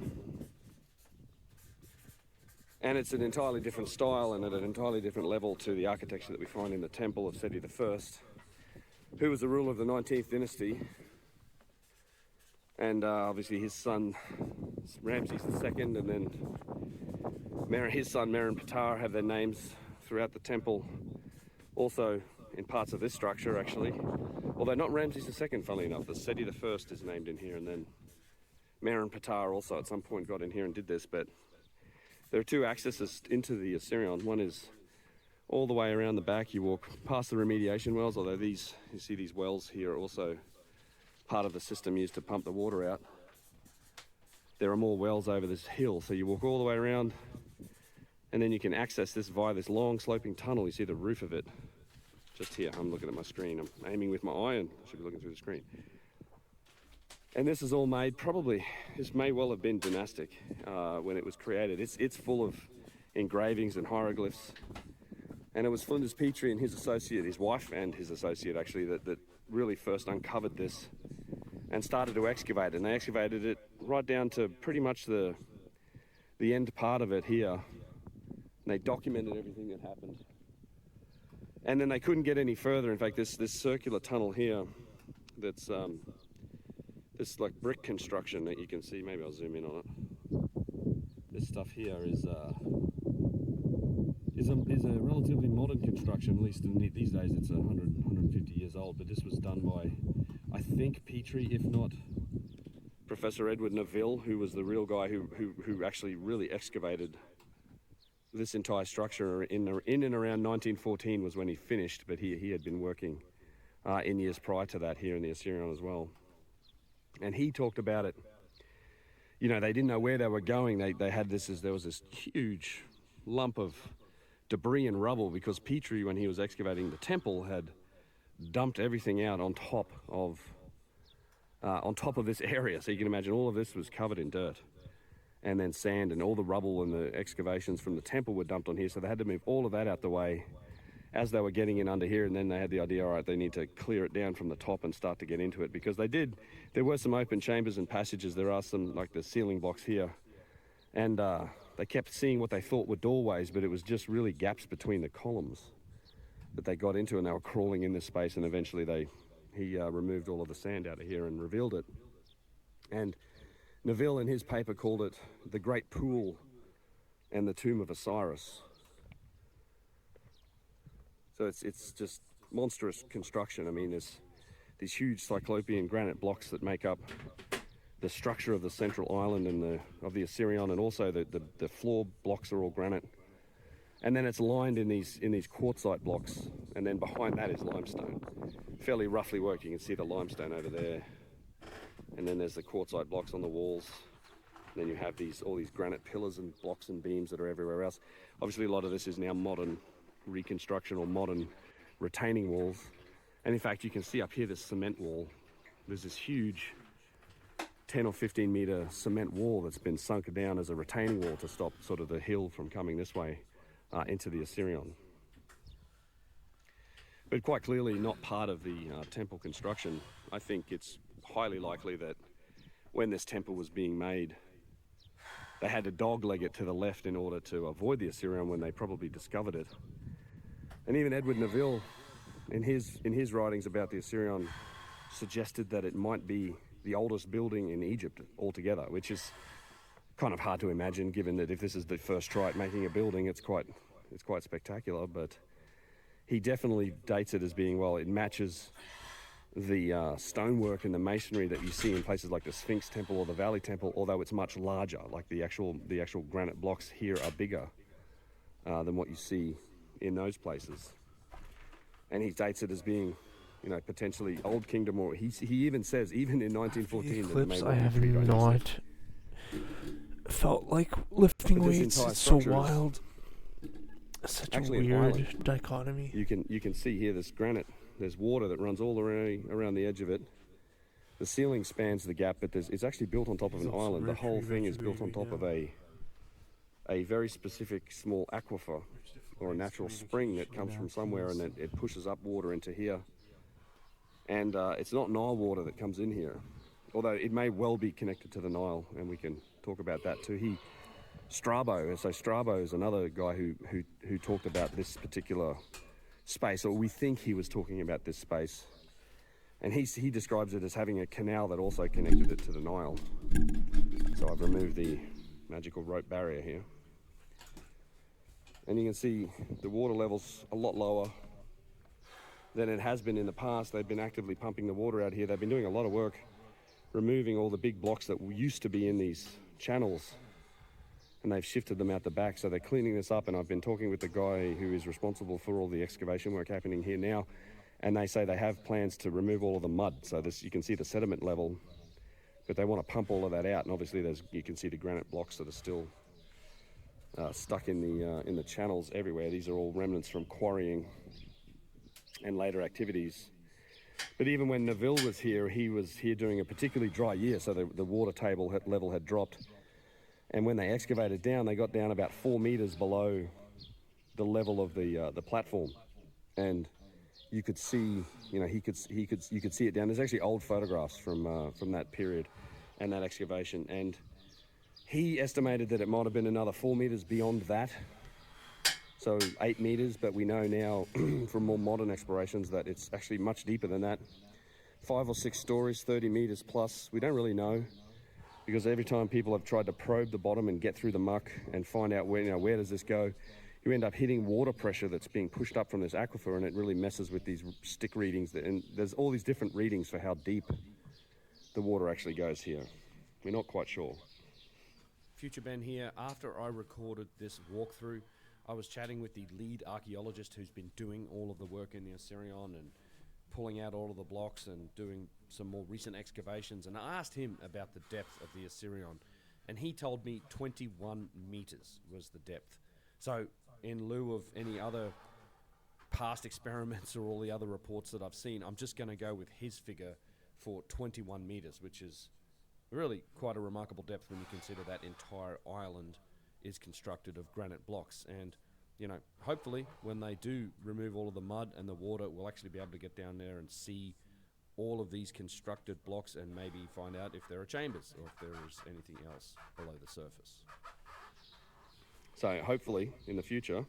And it's an entirely different style and at an entirely different level to the architecture that we find in the Temple of Seti I. who was the ruler of the 19th dynasty. And obviously his son Ramses II and then his son Meron-Ptah have their names throughout the temple, also in parts of this structure actually. Although not Ramses II, funnily enough. The Seti I is named in here, and then Meron-Ptah also at some point got in here and did this. But there are two accesses into the Assyrian. One is all the way around the back. You walk past the remediation wells, although you see these wells here are also part of the system used to pump the water out. There are more wells over this hill, so you walk all the way around, and then you can access this via this long sloping tunnel. You see the roof of it just here. I'm looking at my screen. I'm aiming with my eye and I should be looking through the screen. And this is all made, this may well have been dynastic when it was created. It's full of engravings and hieroglyphs. And it was Flinders Petrie and his associate, his wife and his associate actually, that really first uncovered this and started to excavate it. And they excavated it right down to pretty much the end part of it here. And they documented everything that happened. And then they couldn't get any further. In fact, this circular tunnel here, that's this like brick construction that you can see. Maybe I'll zoom in on it. This stuff here is a relatively modern construction. At least these days, it's 150 years old. But this was done by, I think, Petrie, if not Professor Edward Neville, who was the real guy who actually really excavated this entire structure in and around 1914 was when he finished, but he had been working in years prior to that here in the Assyrian as well. And he talked about it, you know, they didn't know where they were going. They had there was this huge lump of debris and rubble because Petrie, when he was excavating the temple, had dumped everything out on top of this area. So you can imagine all of this was covered in dirt. And then sand and all the rubble and the excavations from the temple were dumped on here. So they had to move all of that out the way as they were getting in under here. And then they had the idea, all right, they need to clear it down from the top and start to get into it. Because there were some open chambers and passages. There are some, like the ceiling blocks here. And they kept seeing what they thought were doorways, but it was just really gaps between the columns that they got into, and they were crawling in this space. And eventually he removed all of the sand out of here and revealed it. And Neville in his paper called it the Great Pool and the Tomb of Osiris. So it's just monstrous construction. I mean, there's these huge cyclopean granite blocks that make up the structure of the central island and of the Assyrian, and also the floor blocks are all granite. And then it's lined in these quartzite blocks, and then behind that is limestone. Fairly roughly worked. You can see the limestone over there. And then there's the quartzite blocks on the walls. And then you have all these granite pillars and blocks and beams that are everywhere else. Obviously, a lot of this is now modern reconstruction or modern retaining walls. And in fact, you can see up here this cement wall. There's this huge 10 or 15 meter cement wall that's been sunk down as a retaining wall to stop sort of the hill from coming this way into the Assyrian. But quite clearly not part of the temple construction. I think it's highly likely that when this temple was being made, they had to dogleg it to the left in order to avoid the Assyrian when they probably discovered it. And even Edward Neville, in his writings about the Assyrian, suggested that it might be the oldest building in Egypt altogether, which is kind of hard to imagine, given that if this is the first try at making a building, it's quite spectacular. But he definitely dates it as being, well, it matches the stonework and the masonry that you see in places like the Sphinx Temple or the Valley Temple, although it's much larger. Like the actual granite blocks here are bigger than what you see in those places. And he dates it as being, you know, potentially Old Kingdom, or he even says, even in 1914, that it may I have not felt like lifting weights. It's so wild. Such a weird dichotomy. You can see here this granite. There's water that runs all around the edge of it. The ceiling spans the gap, but it's actually built on top of an island. The whole thing is built on top of a very specific small aquifer, or a natural spring that comes from somewhere, and it pushes up water into here. And it's not Nile water that comes in here, although it may well be connected to the Nile, and we can talk about that too. Strabo is another guy who talked about this particular space, or we think he was talking about this space And he describes it as having a canal that also connected it to the Nile. So I've removed the magical rope barrier here. And you can see the water level's a lot lower than it has been in the past. They've been actively pumping the water out here. They've been doing a lot of work removing all the big blocks that used to be in these channels, and they've shifted them out the back. So they're cleaning this up, and I've been talking with the guy who is responsible for all the excavation work happening here now, and they say they have plans to remove all of the mud. So this, you can see the sediment level, but they want to pump all of that out, and obviously you can see the granite blocks that are still stuck in the channels everywhere. These are all remnants from quarrying and later activities. But even when Neville was here, he was here during a particularly dry year, so the water table level had dropped. And when they excavated down, they got down about 4 meters below the level of the platform, and you could see, you know, you could see it down. There's actually old photographs from that period and that excavation, and he estimated that it might have been another 4 meters beyond that, so 8 meters, but we know now from more modern explorations that it's actually much deeper than that. 5 or 6 stories, 30 meters plus. We don't really know, because every time people have tried to probe the bottom and get through the muck and find out where, where does this go, you end up hitting water pressure that's being pushed up from this aquifer, and it really messes with these stick readings. And there's all these different readings for how deep the water actually goes here. We're not quite sure. Future Ben here. After I recorded this walkthrough, I was chatting with the lead archaeologist who's been doing all of the work in the Osirion and pulling out all of the blocks and doing some more recent excavations, and I asked him about the depth of the Osirion, and he told me 21 meters was the depth. So in lieu of any other past experiments or all the other reports that I've seen, I'm just going to go with his figure for 21 meters, which is really quite a remarkable depth when you consider that entire island is constructed of granite blocks. And, you know, hopefully when they do remove all of the mud and the water, we'll actually be able to get down there and see all of these constructed blocks and maybe find out if there are chambers or if there is anything else below the surface. So hopefully in the future,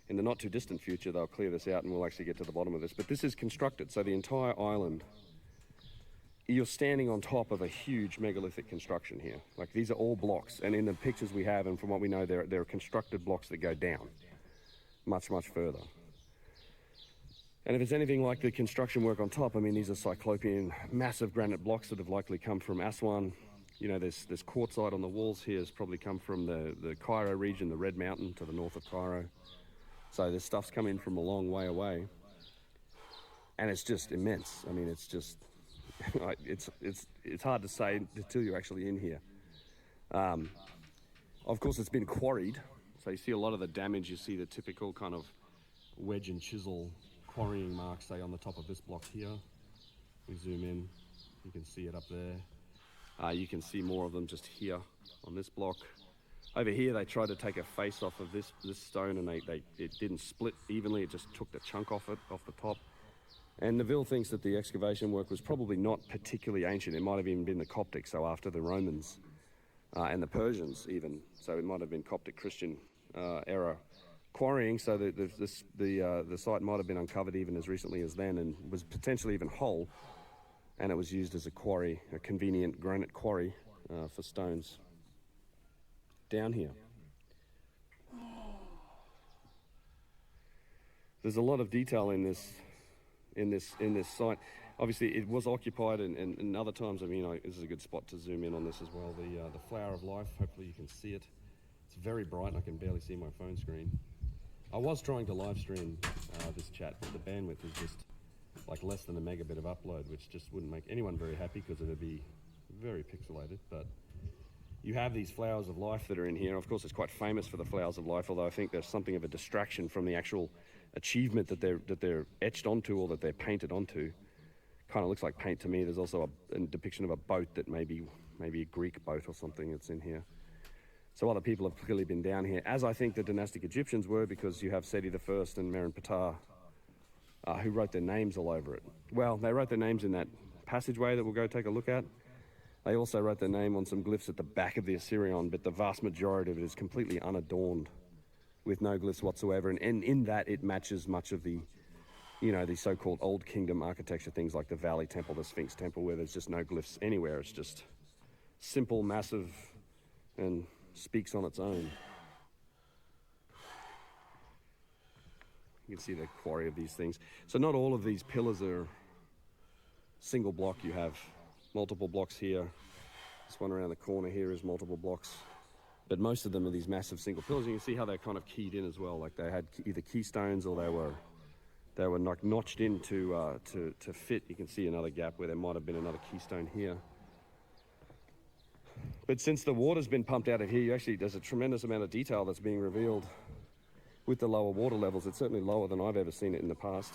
in the not too distant future, they'll clear this out and we'll actually get to the bottom of this. But this is constructed, so the entire island, you're standing on top of a huge megalithic construction here. Like, these are all blocks, and in the pictures we have and from what we know, there are constructed blocks that go down much, much further. And if it's anything like the construction work on top, I mean, these are cyclopean, massive granite blocks that have likely come from Aswan. You know, there's quartzite on the walls here. It's probably come from the Cairo region, the Red Mountain to the north of Cairo. So this stuff's come in from a long way away. And it's just immense. I mean, it's just, it's hard to say until you're actually in here. Of course, it's been quarried. So you see a lot of the damage. You see the typical kind of wedge and chisel quarrying marks, say, on the top of this block here. We zoom in, you can see it up there. You can see more of them just here on this block. Over here, they tried to take a face off of this stone, and it didn't split evenly. It just took the chunk off the top. And Neville thinks that the excavation work was probably not particularly ancient. It might have even been the Coptic, so after the Romans and the Persians even. So it might have been Coptic Christian era quarrying, so the site might have been uncovered even as recently as then and was potentially even whole, and it was used as a quarry, a convenient granite quarry for stones down here. There's a lot of detail in this site. Obviously it was occupied, and other times, I mean, this is a good spot to zoom in on this as well. The flower of life, hopefully you can see it. It's very bright and I can barely see my phone screen. I was trying to live stream this chat, but the bandwidth is just like less than a megabit of upload, which just wouldn't make anyone very happy because it would be very pixelated. But you have these flowers of life that are in here. Of course, it's quite famous for the flowers of life, although I think there's something of a distraction from the actual achievement that they're etched onto or that they're painted onto. Kind of looks like paint to me. There's also a depiction of a boat that maybe a Greek boat or something that's in here. So other people have clearly been down here, as I think the dynastic Egyptians were, because you have Seti I and Meren Ptah, who wrote their names all over it. Well, they wrote their names in that passageway that we'll go take a look at. They also wrote their name on some glyphs at the back of the Osirion, but the vast majority of it is completely unadorned with no glyphs whatsoever. And in that, it matches much of the you know, these so-called Old Kingdom architecture things like the Valley Temple, the Sphinx Temple, where there's just no glyphs anywhere. It's just simple, massive, and speaks on its own. You can see the quarry of these things. So not all of these pillars are single block. You have multiple blocks here. This one around the corner here is multiple blocks. But most of them are these massive single pillars. You can see how they're kind of keyed in as well. Like they had either keystones or they were notched in to fit. You can see another gap where there might have been another keystone here. But since the water's been pumped out of here, there's a tremendous amount of detail that's being revealed with the lower water levels. It's certainly lower than I've ever seen it in the past.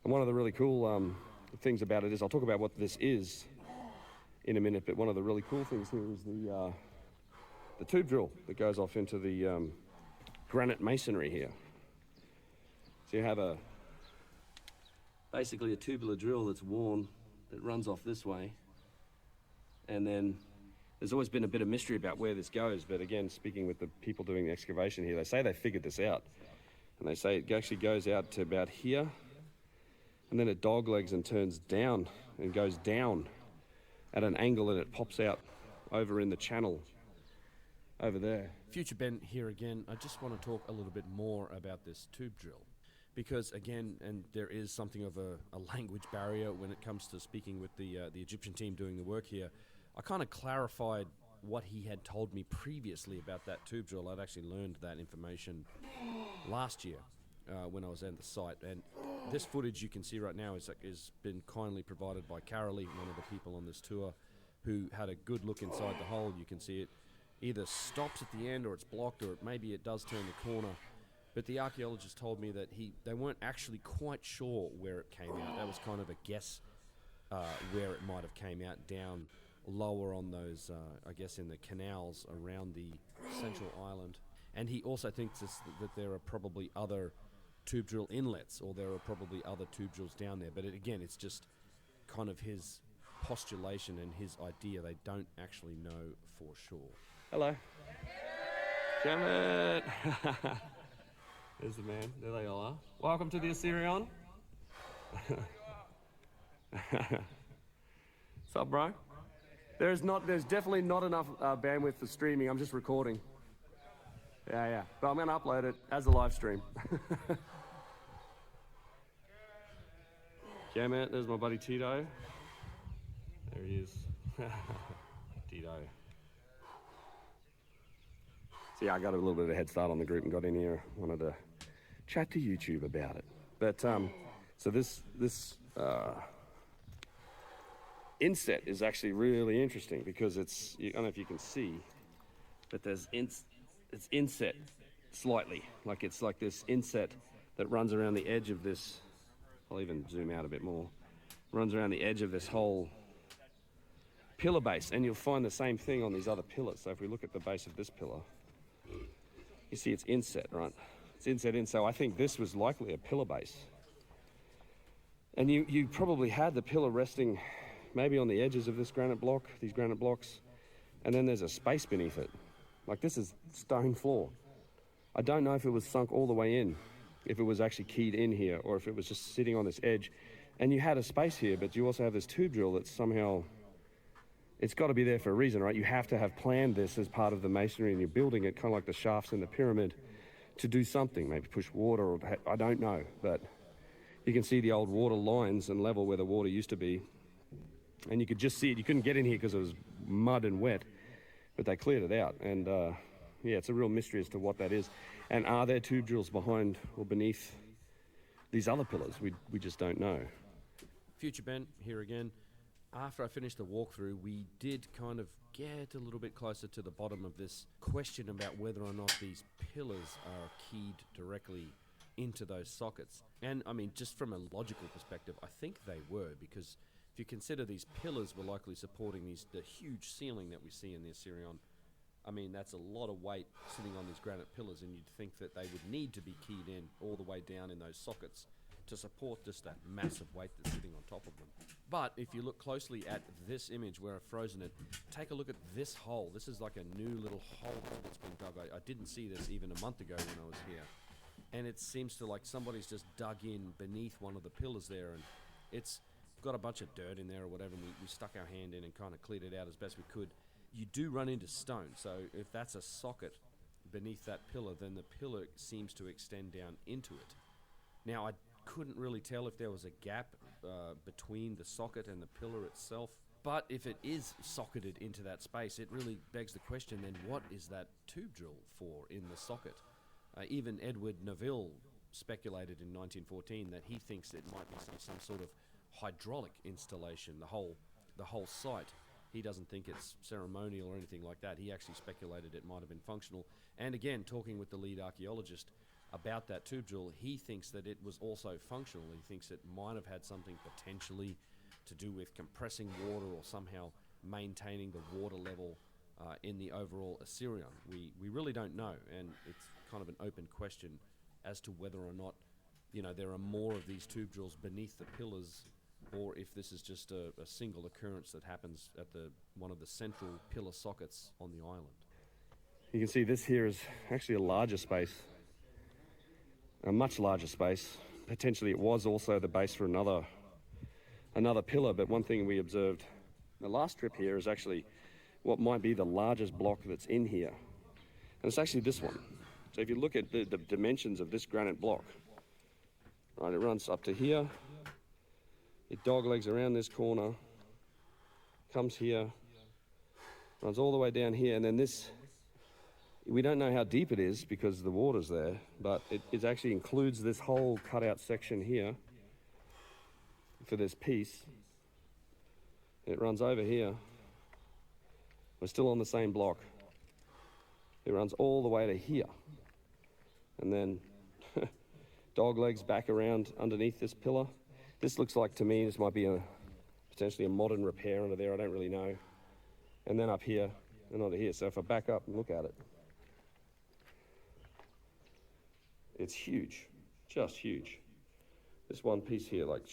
And one of the really cool things about it is, I'll talk about what this is in a minute, but one of the really cool things here is the tube drill that goes off into the granite masonry here. So you have basically a tubular drill that's worn, that runs off this way, and then there's always been a bit of mystery about where this goes, but again, speaking with the people doing the excavation here, they say they figured this out. And they say it actually goes out to about here, and then it doglegs and turns down and goes down at an angle, and it pops out over in the channel over there. Future Ben here again. I just want to talk a little bit more about this tube drill. Because again, and there is something of a language barrier when it comes to speaking with the Egyptian team doing the work here. I kind of clarified what he had told me previously about that tube drill. I'd actually learned that information last year when I was at the site. And this footage you can see right now is been kindly provided by Carolee, one of the people on this tour, who had a good look inside the hole. You can see it either stops at the end, or it's blocked, or maybe it does turn the corner. But the archaeologist told me that they weren't actually quite sure where it came out. That was kind of a guess where it might have came out, down lower on those, I guess, in the canals around the central island. And he also thinks that there are probably other tube drill inlets, or there are probably other tube drills down there. But again, it's just kind of his postulation and his idea. They don't actually know for sure. Hello. Jam it. There's the man. There they all are. Welcome to the Assyrian. What's up, bro? There's definitely not enough bandwidth for streaming. I'm just recording. Yeah. But I'm going to upload it as a live stream. Jam it. There's my buddy Tito. There he is. Tito. So yeah, I got a little bit of a head start on the group and got in here. Wanted to chat to YouTube about it. But so this inset is actually really interesting because I don't know if you can see, but it's inset slightly. Like it's like this inset that runs around the edge of this. I'll even zoom out a bit more. Runs around the edge of this whole pillar base, and you'll find the same thing on these other pillars. So if we look at the base of this pillar, you see it's inset, right? It's inset in, so I think this was likely a pillar base. And you probably had the pillar resting maybe on the edges of this granite block, these granite blocks, and then there's a space beneath it. Like this is stone floor. I don't know if it was sunk all the way in, if it was actually keyed in here, or if it was just sitting on this edge. And you had a space here, but you also have this tube drill that's somehow, it's got to be there for a reason, right? You have to have planned this as part of the masonry and you're building it, kind of like the shafts in the pyramid, to do something, maybe push water, or I don't know, but you can see the old water lines and level where the water used to be. And you could just see it. You couldn't get in here because it was mud and wet, but they cleared it out. And yeah, it's a real mystery as to what that is. And are there tube drills behind or beneath these other pillars? We just don't know. Future Ben here again. After I finished the walkthrough, we did kind of get a little bit closer to the bottom of this question about whether or not these pillars are keyed directly into those sockets. And I mean, just from a logical perspective, I think they were, because if you consider these pillars were likely supporting the huge ceiling that we see in the Assyrian, I mean, that's a lot of weight sitting on these granite pillars, and you'd think that they would need to be keyed in all the way down in those sockets to support just that massive weight that's sitting on top of them. But if you look closely at this image where I've frozen it, take a look at this hole. This is like a new little hole that's been dug. I didn't see this even a month ago when I was here. and it seems to like somebody's just dug in beneath one of the pillars there, and it's got a bunch of dirt in there or whatever, and we stuck our hand in and kind of cleared it out as best we could. You do run into stone, so if that's a socket beneath that pillar, then the pillar seems to extend down into it. Now, I couldn't really tell if there was a gap between the socket and the pillar itself, but if it is socketed into that space, it really begs the question then, what is that tube drill for in the socket? Even Edward Neville speculated in 1914 that he thinks it might be some sort of hydraulic installation, the whole site. He doesn't think it's ceremonial or anything like that. He actually speculated it might have been functional. And again, talking with the lead archaeologist about that tube drill, he thinks that it was also functional. He thinks it might have had something potentially to do with compressing water or somehow maintaining the water level in the overall Assyrian. We really don't know, and it's kind of an open question as to whether or not, you know, there are more of these tube drills beneath the pillars, or if this is just a single occurrence that happens at one of the central pillar sockets on the island. You can see this here is actually a larger space, a much larger space. Potentially it was also the base for another pillar, but one thing we observed, the last strip here is actually what might be the largest block that's in here. And it's actually this one. So if you look at the dimensions of this granite block, right, it runs up to here, it doglegs around this corner, comes here, runs all the way down here, and then this, we don't know how deep it is because the water's there, but it actually includes this whole cutout section here for this piece. It runs over here. We're still on the same block. It runs all the way to here. And then dog legs back around underneath this pillar. This looks like, to me, this might be potentially a modern repair under there, I don't really know. And then up here and under here. So if I back up and look at it, it's huge, just huge. This one piece here, like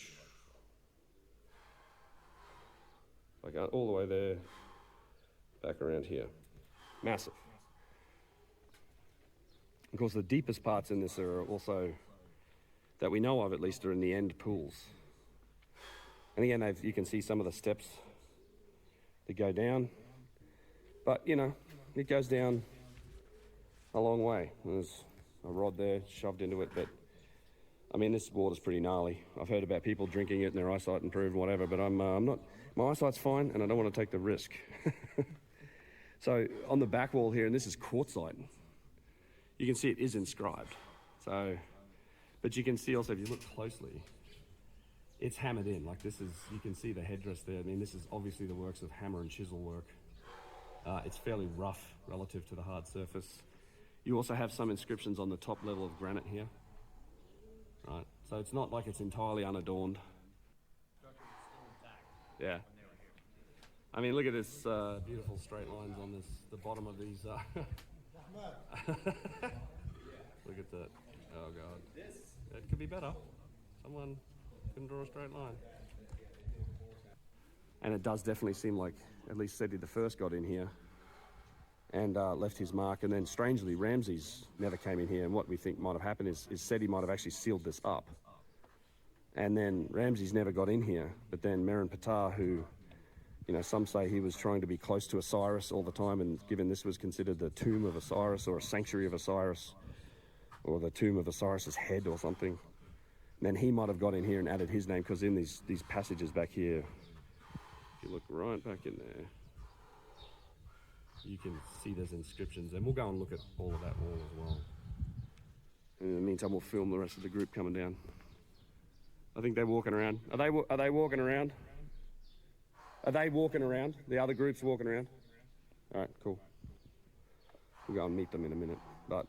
all the way there, back around here. Massive. Of course, the deepest parts in this are also, that we know of at least, are in the end pools. And again, you can see some of the steps that go down. But, you know, it goes down a long way. There's a rod there shoved into it, but I mean, this water's pretty gnarly. I've heard about people drinking it and their eyesight improved and whatever, but I'm not, my eyesight's fine and I don't want to take the risk. So on the back wall here, and this is quartzite, you can see it is inscribed. So, but you can see also, if you look closely, it's hammered in. Like this is, you can see the headdress there. I mean, this is obviously the works of hammer and chisel work. It's fairly rough relative to the hard surface. You also have some inscriptions on the top level of granite here. Right, so it's not like it's entirely unadorned. Yeah. I mean, look at this beautiful straight lines on the bottom of these. Look at that. Oh God. It could be better. Someone can draw a straight line. And it does definitely seem like at least Seti the First got in here and left his mark. And then strangely, Ramses never came in here. And what we think might have happened is Seti might have actually sealed this up. And then Ramses never got in here. But then Meren Ptah, who, you know, some say he was trying to be close to Osiris all the time, and given this was considered the tomb of Osiris or a sanctuary of Osiris or the tomb of Osiris's head or something, then he might have got in here and added his name, because in these passages back here, if you look right back in there, you can see there's inscriptions, and we'll go and look at all of that wall as well. In the meantime, we'll film the rest of the group coming down. I think they're walking around. Are they walking around? Are they walking around? The other group's walking around? All right, cool. We'll go and meet them in a minute. But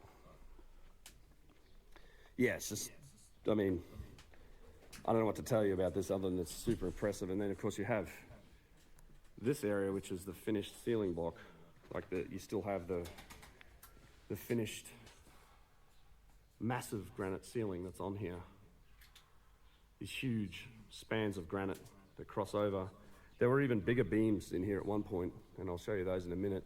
yeah, it's just, I mean, I don't know what to tell you about this other than it's super impressive. And then of course you have this area, which is the finished ceiling block. Like you still have the finished massive granite ceiling that's on here. These huge spans of granite that cross over. There were even bigger beams in here at one point, and I'll show you those in a minute.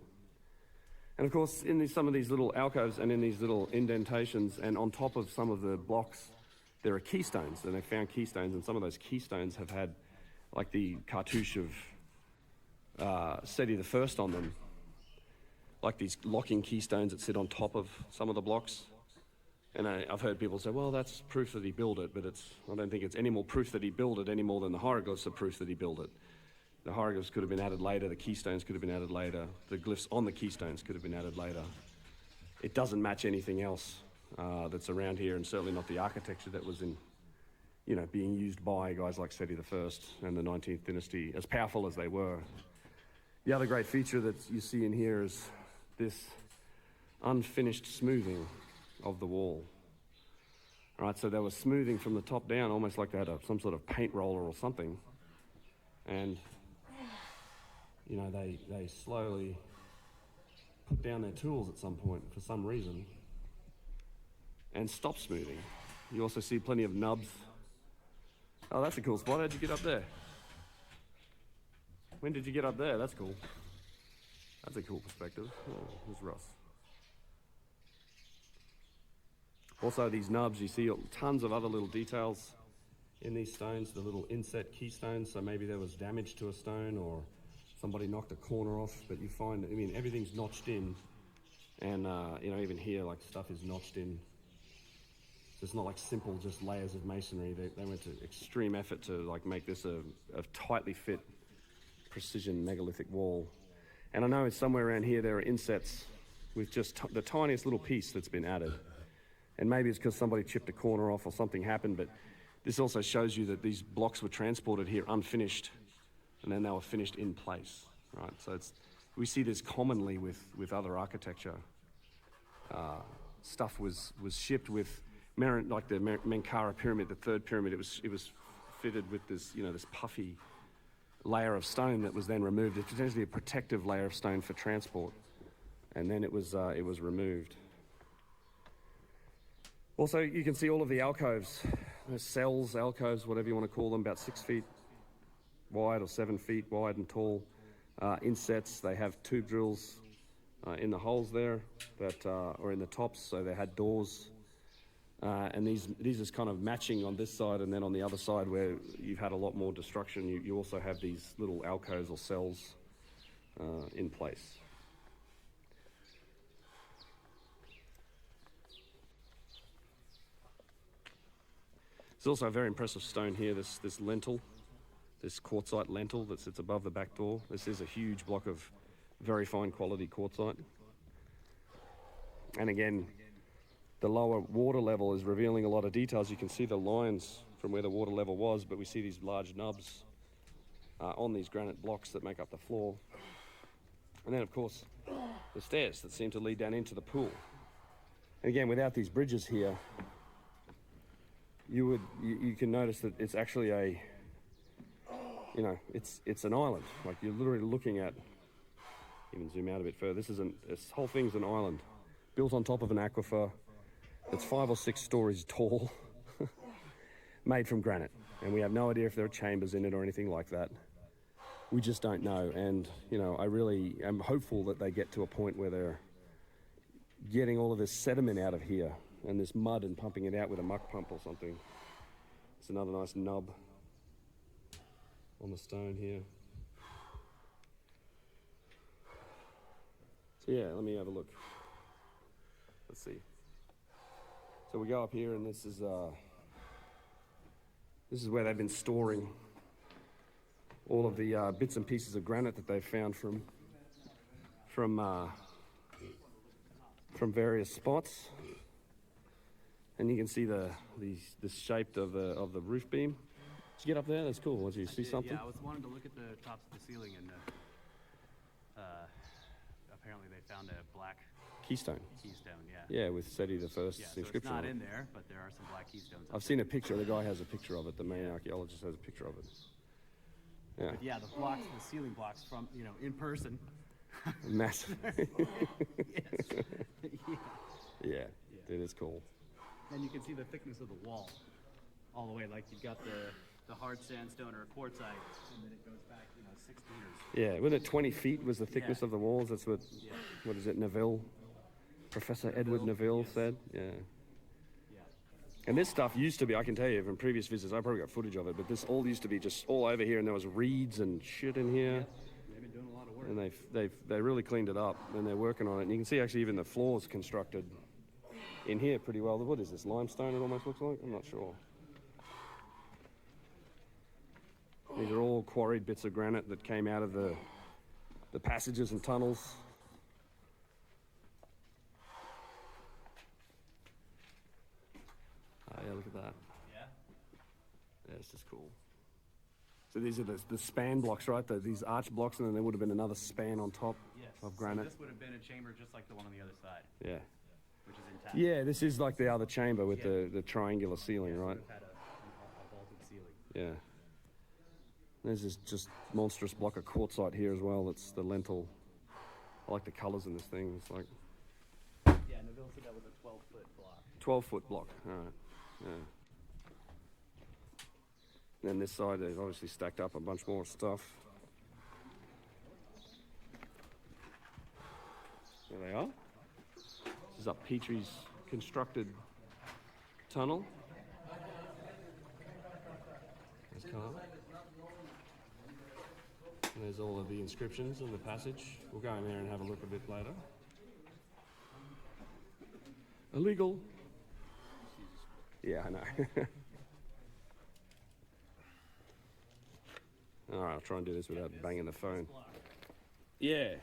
And of course, in some of these little alcoves and in these little indentations and on top of some of the blocks, there are keystones, and they found keystones, and some of those keystones have had like the cartouche of Seti the First on them, like these locking keystones that sit on top of some of the blocks. And I've heard people say, well, that's proof that he built it, but I don't think it's any more proof that he built it any more than the hieroglyphs are proof that he built it. The hieroglyphs could have been added later, the keystones could have been added later, the glyphs on the keystones could have been added later. It doesn't match anything else that's around here, and certainly not the architecture that was being used by guys like Seti I and the 19th dynasty, as powerful as they were. The other great feature that you see in here is this unfinished smoothing of the wall. All right, so they were smoothing from the top down, almost like they had some sort of paint roller or something. And, they slowly put down their tools at some point for some reason and stop smoothing. You also see plenty of nubs. Oh, that's a cool spot. How'd you get up there? When did you get up there? That's cool. That's a cool perspective. Oh, there's Russ. Also, these nubs, you see tons of other little details in these stones, the little inset keystones. So maybe there was damage to a stone or somebody knocked a corner off, but you find, everything's notched in. And, even here, like, stuff is notched in. So it's not like simple just layers of masonry. They went to extreme effort to, like, make this a tightly fit precision megalithic wall. And I know somewhere around here there are insets with just the tiniest little piece that's been added. And maybe it's because somebody chipped a corner off or something happened, but this also shows you that these blocks were transported here unfinished, and then they were finished in place, right? So we see this commonly with other architecture. Stuff was shipped with, like the Menkaure pyramid, the third pyramid, it was fitted with this, this puffy layer of stone that was then removed. It's potentially a protective layer of stone for transport, and then it was removed. Also, you can see all of the alcoves, cells, alcoves, whatever you want to call them, about 6 feet wide or 7 feet wide and tall. Insets, they have tube drills in the holes there that or in the tops, so they had doors. And these is kind of matching on this side, and then on the other side where you've had a lot more destruction, you also have these little alcoves or cells in place. There's also a very impressive stone here, this lentil, this quartzite lentil that sits above the back door. This is a huge block of very fine quality quartzite. And again, the lower water level is revealing a lot of details. You can see the lines from where the water level was, but we see these large nubs on these granite blocks that make up the floor. And then, of course, the stairs that seem to lead down into the pool. And again, without these bridges here, you can notice that it's actually it's an island. Like, you're literally looking at, even zoom out a bit further, this whole thing's an island built on top of an aquifer that's 5 or 6 stories tall, made from granite. And we have no idea if there are chambers in it or anything like that. We just don't know. And, I really am hopeful that they get to a point where they're getting all of this sediment out of here and this mud and pumping it out with a muck pump or something. It's another nice nub on the stone here. So yeah, let me have a look. Let's see. So we go up here, and this is where they've been storing all of the bits and pieces of granite that they've found from various spots. And you can see the shape of the roof beam. Did you get up there? That's cool. Did you see something? Yeah, I was wanting to look at the tops of the ceiling, and apparently they found a black keystone. Yeah, with Seti the First so inscription. it's not on it. in there, but there are some black keystones. I've seen a picture. The guy has a picture of it. The main archaeologist has a picture of it. Yeah. But yeah, the blocks, the ceiling blocks from in person. Massive. Yes. Yeah, it is cool. And you can see the thickness of the wall all the way. Like, you've got the hard sandstone or quartzite, and then it goes back 6 meters. Yeah, wasn't it 20 feet was the thickness of the walls? That's what is it, Professor Edward Neville said? Yeah. And this stuff used to be, I can tell you from previous visits, I probably got footage of it, but this all used to be just all over here, and there was reeds and shit in here. They've been doing a lot of work. And they really cleaned it up, and they're working on it. And you can see actually even the floors constructed in here pretty well. What is this, limestone it almost looks like? I'm not sure. These are all quarried bits of granite that came out of the passages and tunnels. Oh yeah, look at that. Yeah, it's just cool. So these are the span blocks, right? These arch blocks, and then there would have been another span on top of granite. So this would have been a chamber just like the one on the other side. Yeah. Which is intact. Yeah, this is like the other chamber with the triangular ceiling, right? It had a vaulted ceiling. Yeah. There's this just monstrous block of quartzite here as well. That's the lentil. I like the colors in this thing. It's like Yeah, Neville said that was a 12-foot block. 12-foot block. All right. Yeah. And then this side, they've obviously stacked up a bunch more stuff. There they are. This is up Petrie's constructed tunnel. There's Carl. And there's all of the inscriptions in the passage. We'll go in there and have a look a bit later. Illegal. Yeah, I know. All right, I'll try and do this without banging the phone. Yeah.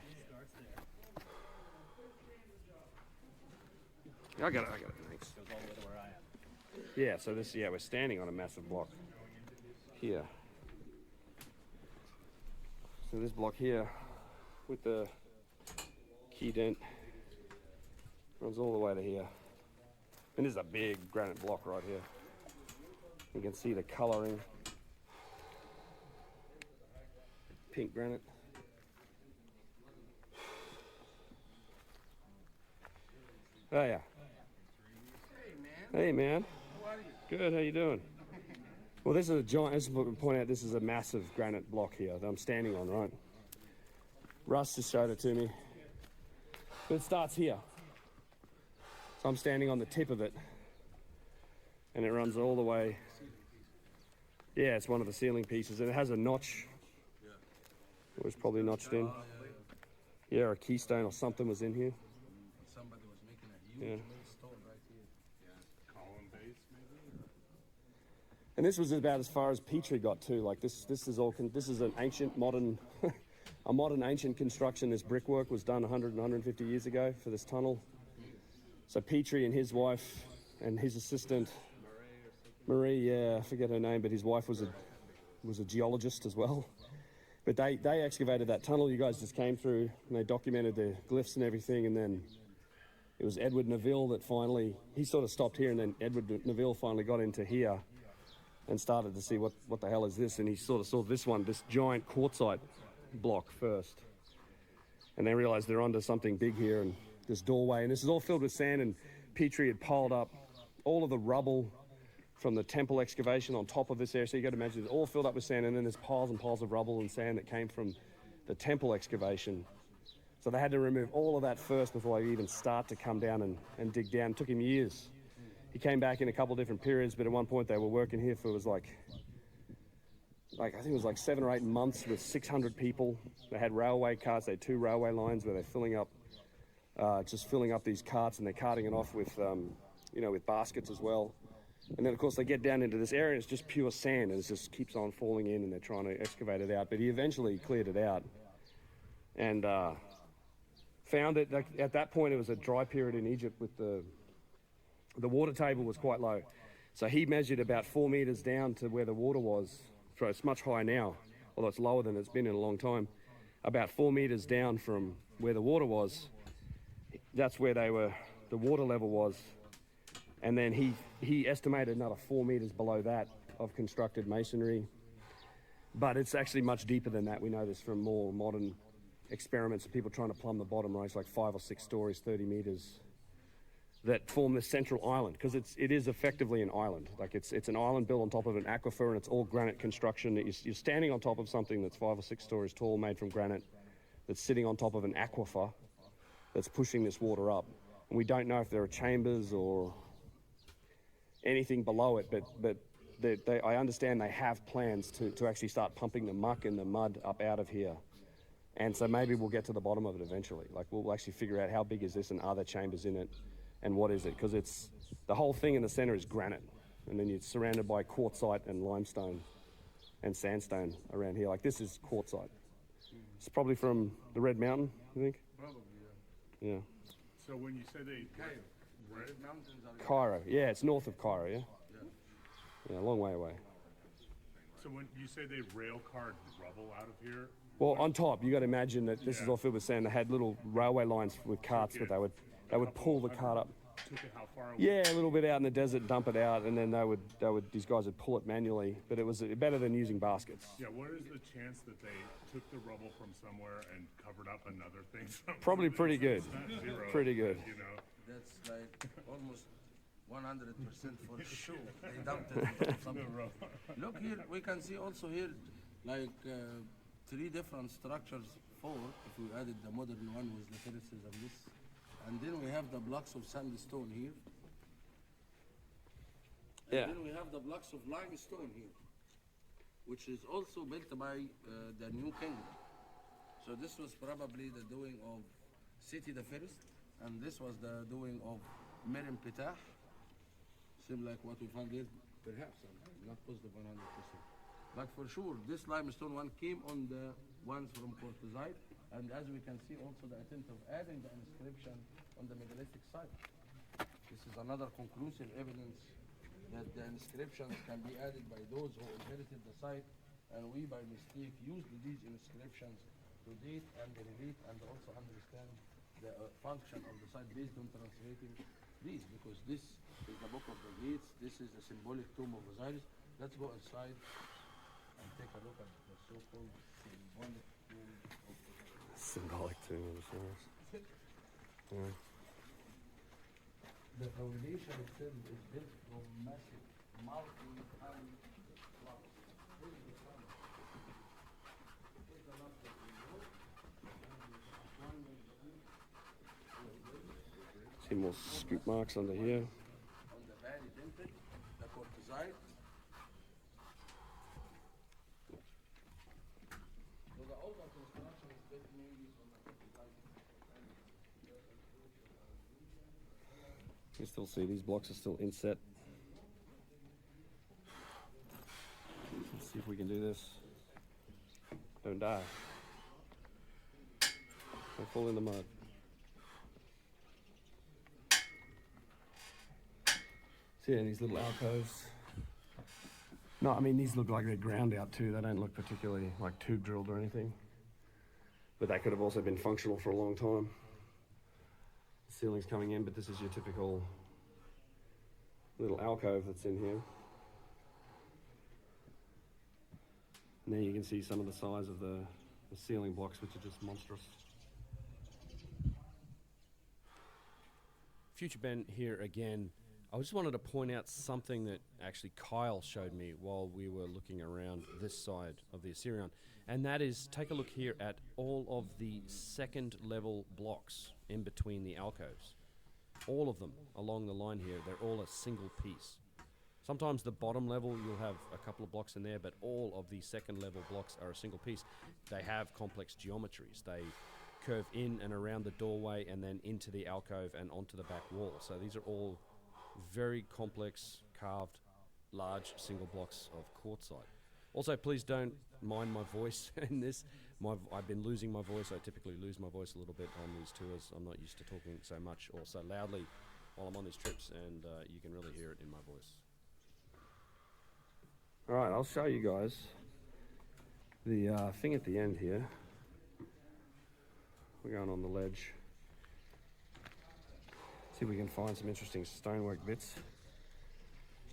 I got it, thanks. Goes all the way to where I am. Yeah, so this, we're standing on a massive block here. So this block here with the key dent runs all the way to here. And this is a big granite block right here. You can see the coloring. Pink granite. Oh yeah. Hey man. How are you? Good, how you doing? Well, this is a giant, as we point out, this is a massive granite block here that I'm standing on, right? Russ just showed it to me. But it starts here. So I'm standing on the tip of it. And it runs all the way. Yeah, it's one of the ceiling pieces. And it has a notch. It was probably notched in. Yeah, or a keystone or something was in here. Somebody was making a huge stone right here. Yeah, column base maybe. And this was about as far as Petrie got too. Like this is an ancient modern, a modern ancient construction. This brickwork was done 100 and 150 years ago for this tunnel. So Petrie and his wife and his assistant, Marie, yeah, I forget her name, but his wife was a geologist as well. But they excavated that tunnel you guys just came through, and they documented the glyphs and everything, and then it was Edward Neville that finally, he sort of stopped here, and then Edward Neville finally got into here and started to see what the hell is this, and he sort of saw this giant quartzite block first. And they realized they're onto something big here, and this doorway, and this is all filled with sand, and Petrie had piled up all of the rubble from the temple excavation on top of this area. So you got to imagine it's all filled up with sand, and then there's piles and piles of rubble and sand that came from the temple excavation. So they had to remove all of that first before they even start to come down and dig down. It took him years. He came back in a couple of different periods, but at one point they were working here for like I think it was like 7 or 8 months with 600 people. They had railway carts. They had 2 railway lines where they're filling up these carts, and they're carting it off with with baskets as well. And then, of course, they get down into this area, and it's just pure sand, and it just keeps on falling in, and they're trying to excavate it out. But he eventually cleared it out and found that at that point it was a dry period in Egypt with the water table was quite low. So he measured about 4 meters down to where the water was. So it's much higher now, although it's lower than it's been in a long time. About 4 meters down from where the water was, that's where the water level was. And then he estimated another 4 meters below that of constructed masonry. But it's actually much deeper than that. We know this from more modern experiments of people trying to plumb the bottom, right? It's like 5 or 6 stories, 30 meters that form this central island, because it is effectively an island. Like it's an island built on top of an aquifer, and it's all granite construction. You're standing on top of something that's 5 or 6 stories tall, made from granite, that's sitting on top of an aquifer that's pushing this water up. And we don't know if there are chambers or anything below it, but I understand they have plans to actually start pumping the muck and the mud up out of here. And so maybe we'll get to the bottom of it eventually. Like we'll actually figure out how big is this and are there chambers in it and what is it? Because it's the whole thing in the center is granite, and then you're surrounded by quartzite and limestone and sandstone around here. Like this is quartzite. It's probably from the Red Mountain, I think. Probably, Yeah. So when you say they Red Mountains are Cairo. Yeah, it's north of Cairo. Yeah. Yeah, a long way away. So when you say they rail cart rubble out of here, Well, on top, you got to imagine that this is all Phil was saying. They had little railway lines with carts, but they would pull the cart up. took it how far away? Yeah, a little bit out in the desert, dump it out, and then these guys would pull it manually. But it was better than using baskets. Yeah, what is the chance that they took the rubble from somewhere and covered up another thing? Probably pretty good. It's not zero, Pretty good. You know. That's like almost 100% for sure. They dumped it from somewhere. Look here, we can see also here like 3 different structures, 4 if we added the modern one with the terraces and this. And then we have the blocks of sandstone here. And then we have the blocks of limestone here, which is also built by the New Kingdom. So this was probably the doing of Seti the First, and this was the doing of Merim Petah. Same like what we found here, perhaps, I'm not positive 100%. But for sure, this limestone one came on the ones from Quartzite, and as we can see also the attempt of adding the inscription on the megalithic site. This is another conclusive evidence that the inscriptions can be added by those who inherited the site, and we by mistake used these inscriptions to date and relate and also understand the function of the site based on translating these, because this is the Book of the Gates, this is the symbolic tomb of Osiris. Let's go inside and take a look at the so-called symbolic tomb of Osiris. Symbolic tomb of Osiris. Yeah. The foundation itself is built from massive multi-ton blocks. This is the sun. Take a look at the wood. See more scoop marks under here. On the valley temple, the Quartzite. So the older construction is built mainly from the Quartzite. You still see these blocks are still inset. Let's see if we can do this. Don't die. Don't fall in the mud. See, yeah, these little alcoves. No, I mean, these look like they're ground out too. They don't look particularly like tube drilled or anything. But they could have also been functional for a long time. The ceiling's coming in, but this is your typical little alcove that's in here. And there you can see some of the size of the ceiling blocks, which are just monstrous. Future Ben here again. I just wanted to point out something that actually Kyle showed me while we were looking around this side of the Assyrian, and that is, take a look here at all of the second level blocks in between the alcoves. All of them along the line here, they're all a single piece. Sometimes the bottom level you'll have a couple of blocks in there, but all of the second level blocks are a single piece. They have complex geometries. They curve in and around the doorway and then into the alcove and onto the back wall. So these are all very complex, carved, large single blocks of quartzite. Also, please don't mind my voice in this. I've been losing my voice. I typically lose my voice a little bit on these tours. I'm not used to talking so much or so loudly while I'm on these trips, and you can really hear it in my voice. All right, I'll show you guys the thing at the end here. We're going on the ledge. See if we can find some interesting stonework bits.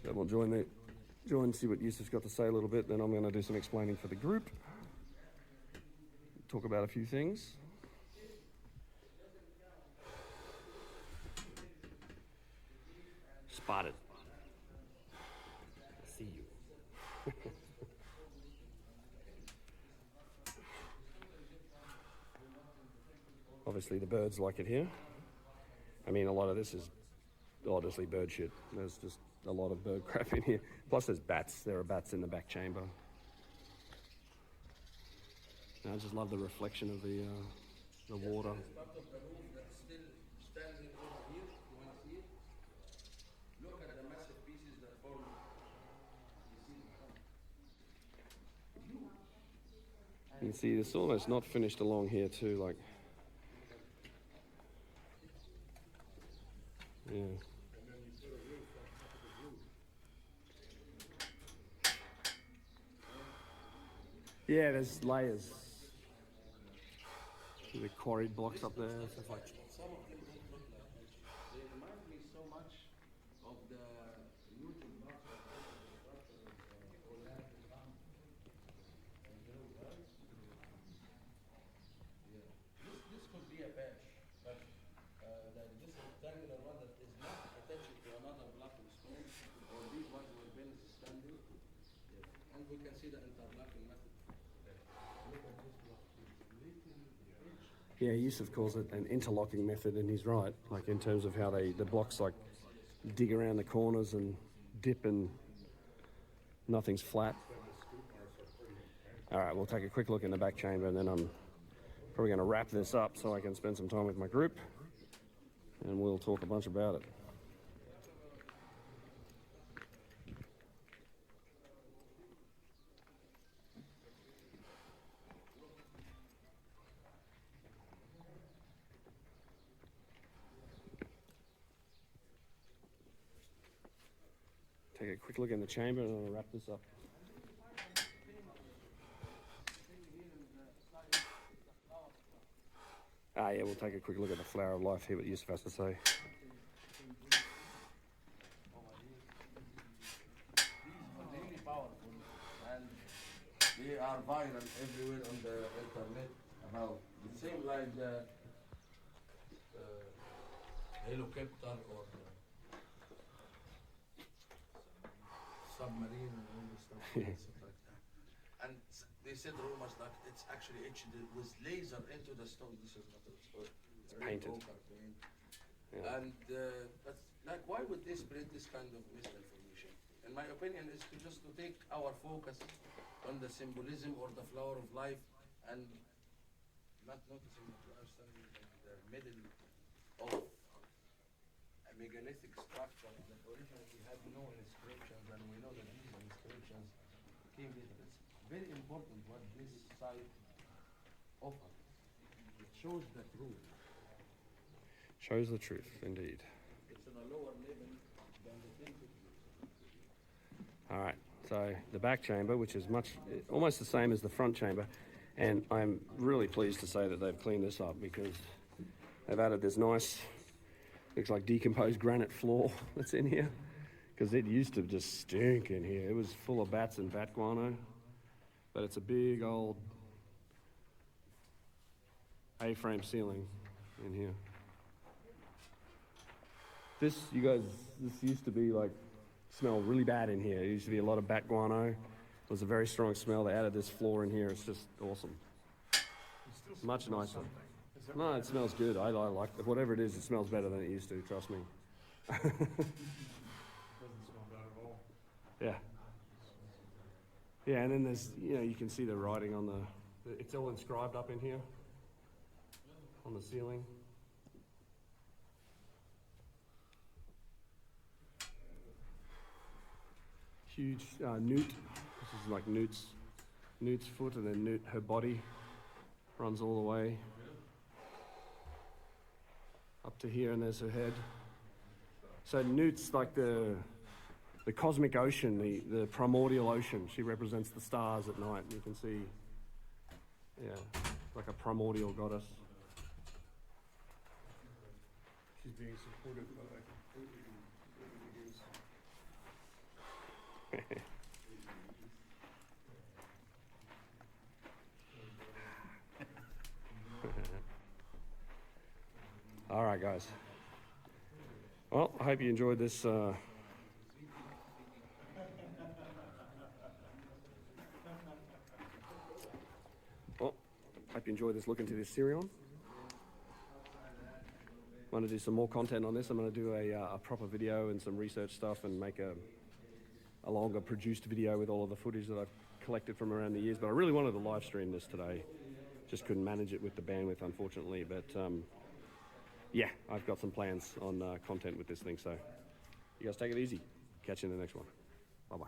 Then we'll join, see what Yusuf's got to say a little bit. Then I'm going to do some explaining for the group. Talk about a few things. Spotted. I see you. Obviously the birds like it here. I mean, a lot of this is honestly bird shit. There's just a lot of bird crap in here. Plus there's bats. There are bats in the back chamber. And I just love the reflection of the water. Part of the roof that's still standing over here. You want to see it? Look at the massive pieces that form. You can see it's almost not finished along here too, like. Yeah. Yeah, there's layers. The quarried blocks up there, stuff like. Some of them don't look like this. They remind me so much of the Newton blocks of the structure of Olympic Dam. Yeah. This could be a patch, but this rectangular one that is not attached to another block of stone, or these ones where Ben is standing. Yeah. And we can see the interlocking method. Look at this block. Yeah, Yusuf calls it an interlocking method, and he's right. Like in terms of how the blocks like dig around the corners and dip, and nothing's flat. All right, we'll take a quick look in the back chamber, and then I'm probably going to wrap this up so I can spend some time with my group, and we'll talk a bunch about it. Take a quick look in the chamber and I'll wrap this up. Yeah, we'll take a quick look at the flower of life, hear what Yusuf has to say. These are really powerful, and they are viral everywhere on the internet about the same like the helicopter or submarine and all this stuff, stuff like that. And they said rumors like it's actually etched with laser into the stone. This is not a stone. It's painted. Paint. Yeah. And that's like, why would they spread this kind of misinformation? In my opinion, is to just to take our focus on the symbolism or the flower of life, and not noticing that we are standing in the middle of a megalithic structure that originally had no inscriptions, and we know that these inscriptions came later. It's very important what this site offers. It shows the truth. Shows the truth, indeed. It's on a lower level than the thing. All right, so the back chamber, which is almost the same as the front chamber, and I'm really pleased to say that they've cleaned this up because they've added this nice, looks like decomposed granite floor that's in here, because it used to just stink in here. It was full of bats and bat guano, but it's a big old A-frame ceiling in here. This used to be like, smell really bad in here. There used to be a lot of bat guano. It was a very strong smell. They added this floor in here. It's just awesome. Much nicer. No, it smells good. I like it. Whatever it is, it smells better than it used to, trust me. Doesn't smell bad at all. Yeah. Yeah, and then there's, you can see the writing on it's all inscribed up in here on the ceiling. Huge newt. This is like Newt's foot, and then her body runs all the way up to here, and there's her head. So Newt's like the cosmic ocean, the primordial ocean. She represents the stars at night. You can see, like a primordial goddess. She's being supported by All right, guys. Well, I hope you enjoyed this hope you enjoy this look into the Assyrian. I'm going to do some more content on this. I'm going to do a proper video and some research stuff and make a longer produced video with all of the footage that I've collected from around the years. But I really wanted to live stream this today. Just couldn't manage it with the bandwidth, unfortunately. But yeah, I've got some plans on content with this thing. So you guys take it easy. Catch you in the next one. Bye-bye.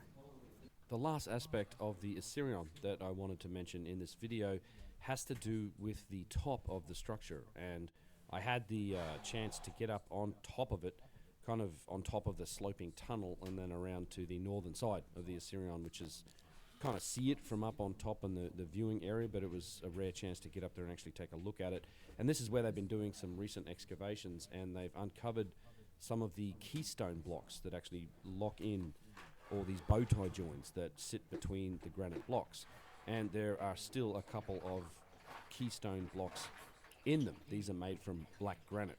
The last aspect of the Assyrian that I wanted to mention in this video has to do with the top of the structure, and I had the chance to get up on top of it, kind of on top of the sloping tunnel, and then around to the northern side of the Assyrian, which is kind of see it from up on top in the viewing area, but it was a rare chance to get up there and actually take a look at it. And this is where they've been doing some recent excavations, and they've uncovered some of the keystone blocks that actually lock in, or these bow tie joins that sit between the granite blocks. And there are still a couple of keystone blocks in them. These are made from black granite.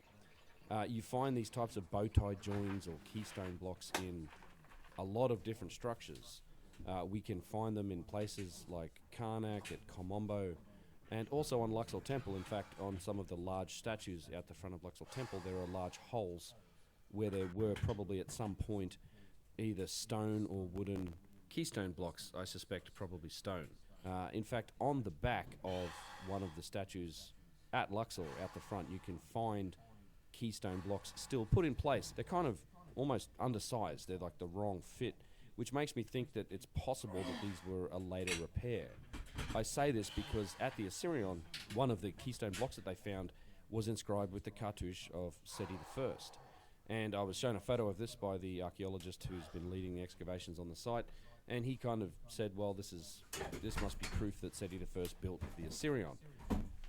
You find these types of bow tie joins or keystone blocks in a lot of different structures. We can find them in places like Karnak, at Komombo, and also on Luxor Temple. In fact, on some of the large statues out the front of Luxor Temple, there are large holes where there were probably at some point either stone or wooden keystone blocks. I suspect probably stone. In fact, on the back of one of the statues at Luxor, out the front, you can find keystone blocks still put in place. They're kind of almost undersized. They're like the wrong fit, which makes me think that it's possible that these were a later repair. I say this because at the Assyrian, one of the keystone blocks that they found was inscribed with the cartouche of Seti I. And I was shown a photo of this by the archaeologist who's been leading the excavations on the site, and he kind of said, well, this must be proof that Seti I built the Assyrian.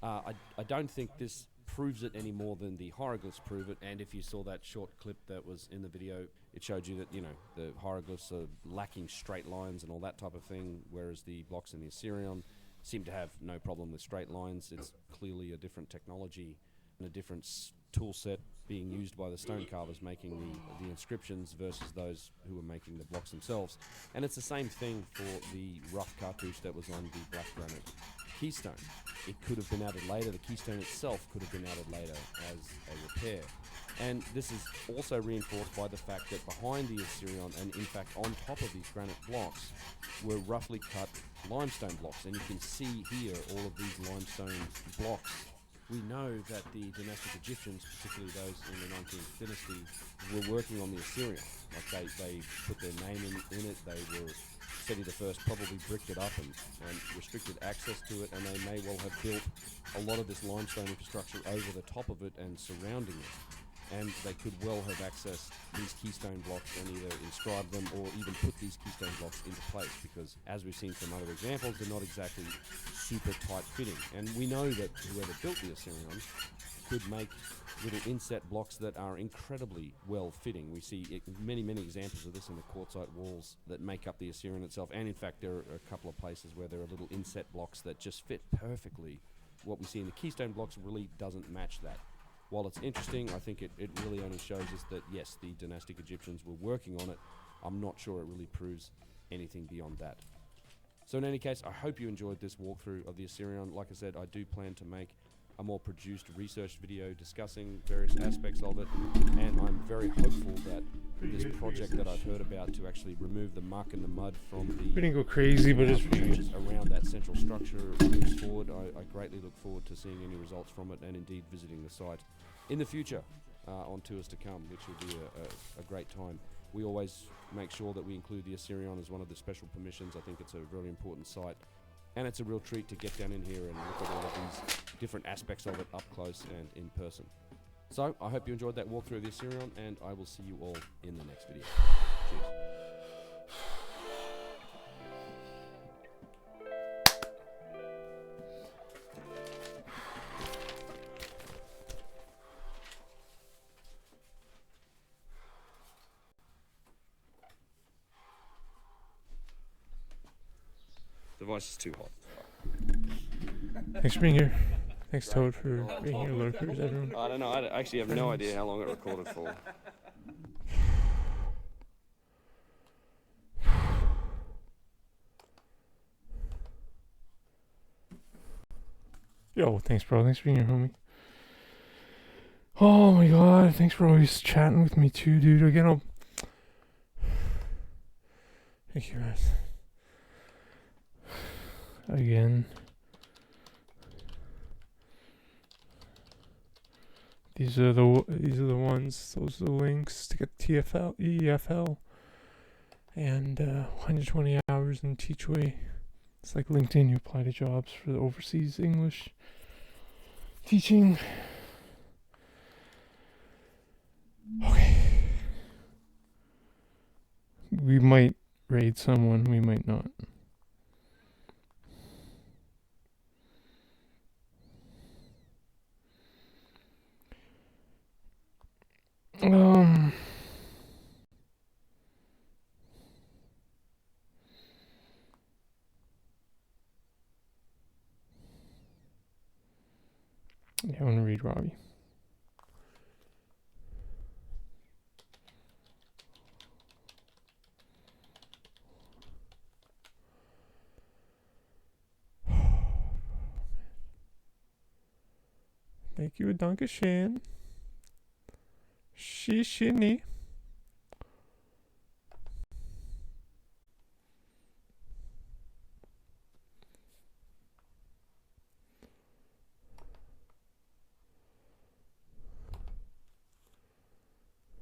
I don't think this proves it any more than the hieroglyphs prove it, and if you saw that short clip that was in the video, it showed you that, you know, the hieroglyphs are lacking straight lines and all that type of thing, whereas the blocks in the Assyrian seem to have no problem with straight lines. It's clearly a different technology and a different tool set being used by the stone carvers making the inscriptions versus those who were making the blocks themselves. And it's the same thing for the rough cartouche that was on the black granite keystone. It could have been added later. The keystone itself could have been added later as a repair. And this is also reinforced by the fact that behind the Assyrian, and in fact on top of these granite blocks, were roughly cut limestone blocks. And you can see here all of these limestone blocks. We know that the dynastic Egyptians, particularly those in the 19th dynasty, were working on the Assyrian. Like they put their name in it. They were, Seti I probably bricked it up and restricted access to it, and they may well have built a lot of this limestone infrastructure over the top of it and surrounding it. And they could well have accessed these keystone blocks and either inscribed them or even put these keystone blocks into place, because as we've seen from other examples, they're not exactly super tight fitting. And we know that whoever built the Assyrian could make little inset blocks that are incredibly well fitting. We see many examples of this in the quartzite walls that make up the Assyrian itself, and in fact there are a couple of places where there are little inset blocks that just fit perfectly. What we see in the keystone blocks really doesn't match that. While it's interesting, I think it really only shows us that yes, the dynastic Egyptians were working on it. I'm not sure it really proves anything beyond that. So in any case, I hope you enjoyed this walkthrough of the Assyrian. Like I said, I do plan to make a more produced research video discussing various aspects of it, and I'm very hopeful that this project that I've heard about to actually remove the muck and the mud from the We didn't go crazy, but it's pretty good. around that central structure moves forward. I greatly look forward to seeing any results from it and indeed visiting the site in the future on tours to come, which will be a great time. We always make sure that we include the Assyrian as one of the special permissions. I think it's a really important site, and it's a real treat to get down in here and look at all of these different aspects of it up close and in person. So I hope you enjoyed that walkthrough of the Assyrian, and I will see you all in the next video. Cheers. Device is too hot. Thanks for being here. Thanks, Toad, for being here. Lurkers, everyone. I don't know. I actually have no idea how long it recorded for. Yo, thanks, bro. Thanks for being your homie. Oh my god, thanks for always chatting with me too, dude. Again, I'll... Thank you, guys. Again. These are the ones. Those are the links to get TFL, EFL, and 120 hours in Teachway. It's like LinkedIn. You apply to jobs for the overseas English teaching. Okay. We might raid someone. We might not. Yeah, I want to read Robbie. Thank you, Dankeschön. Shishini.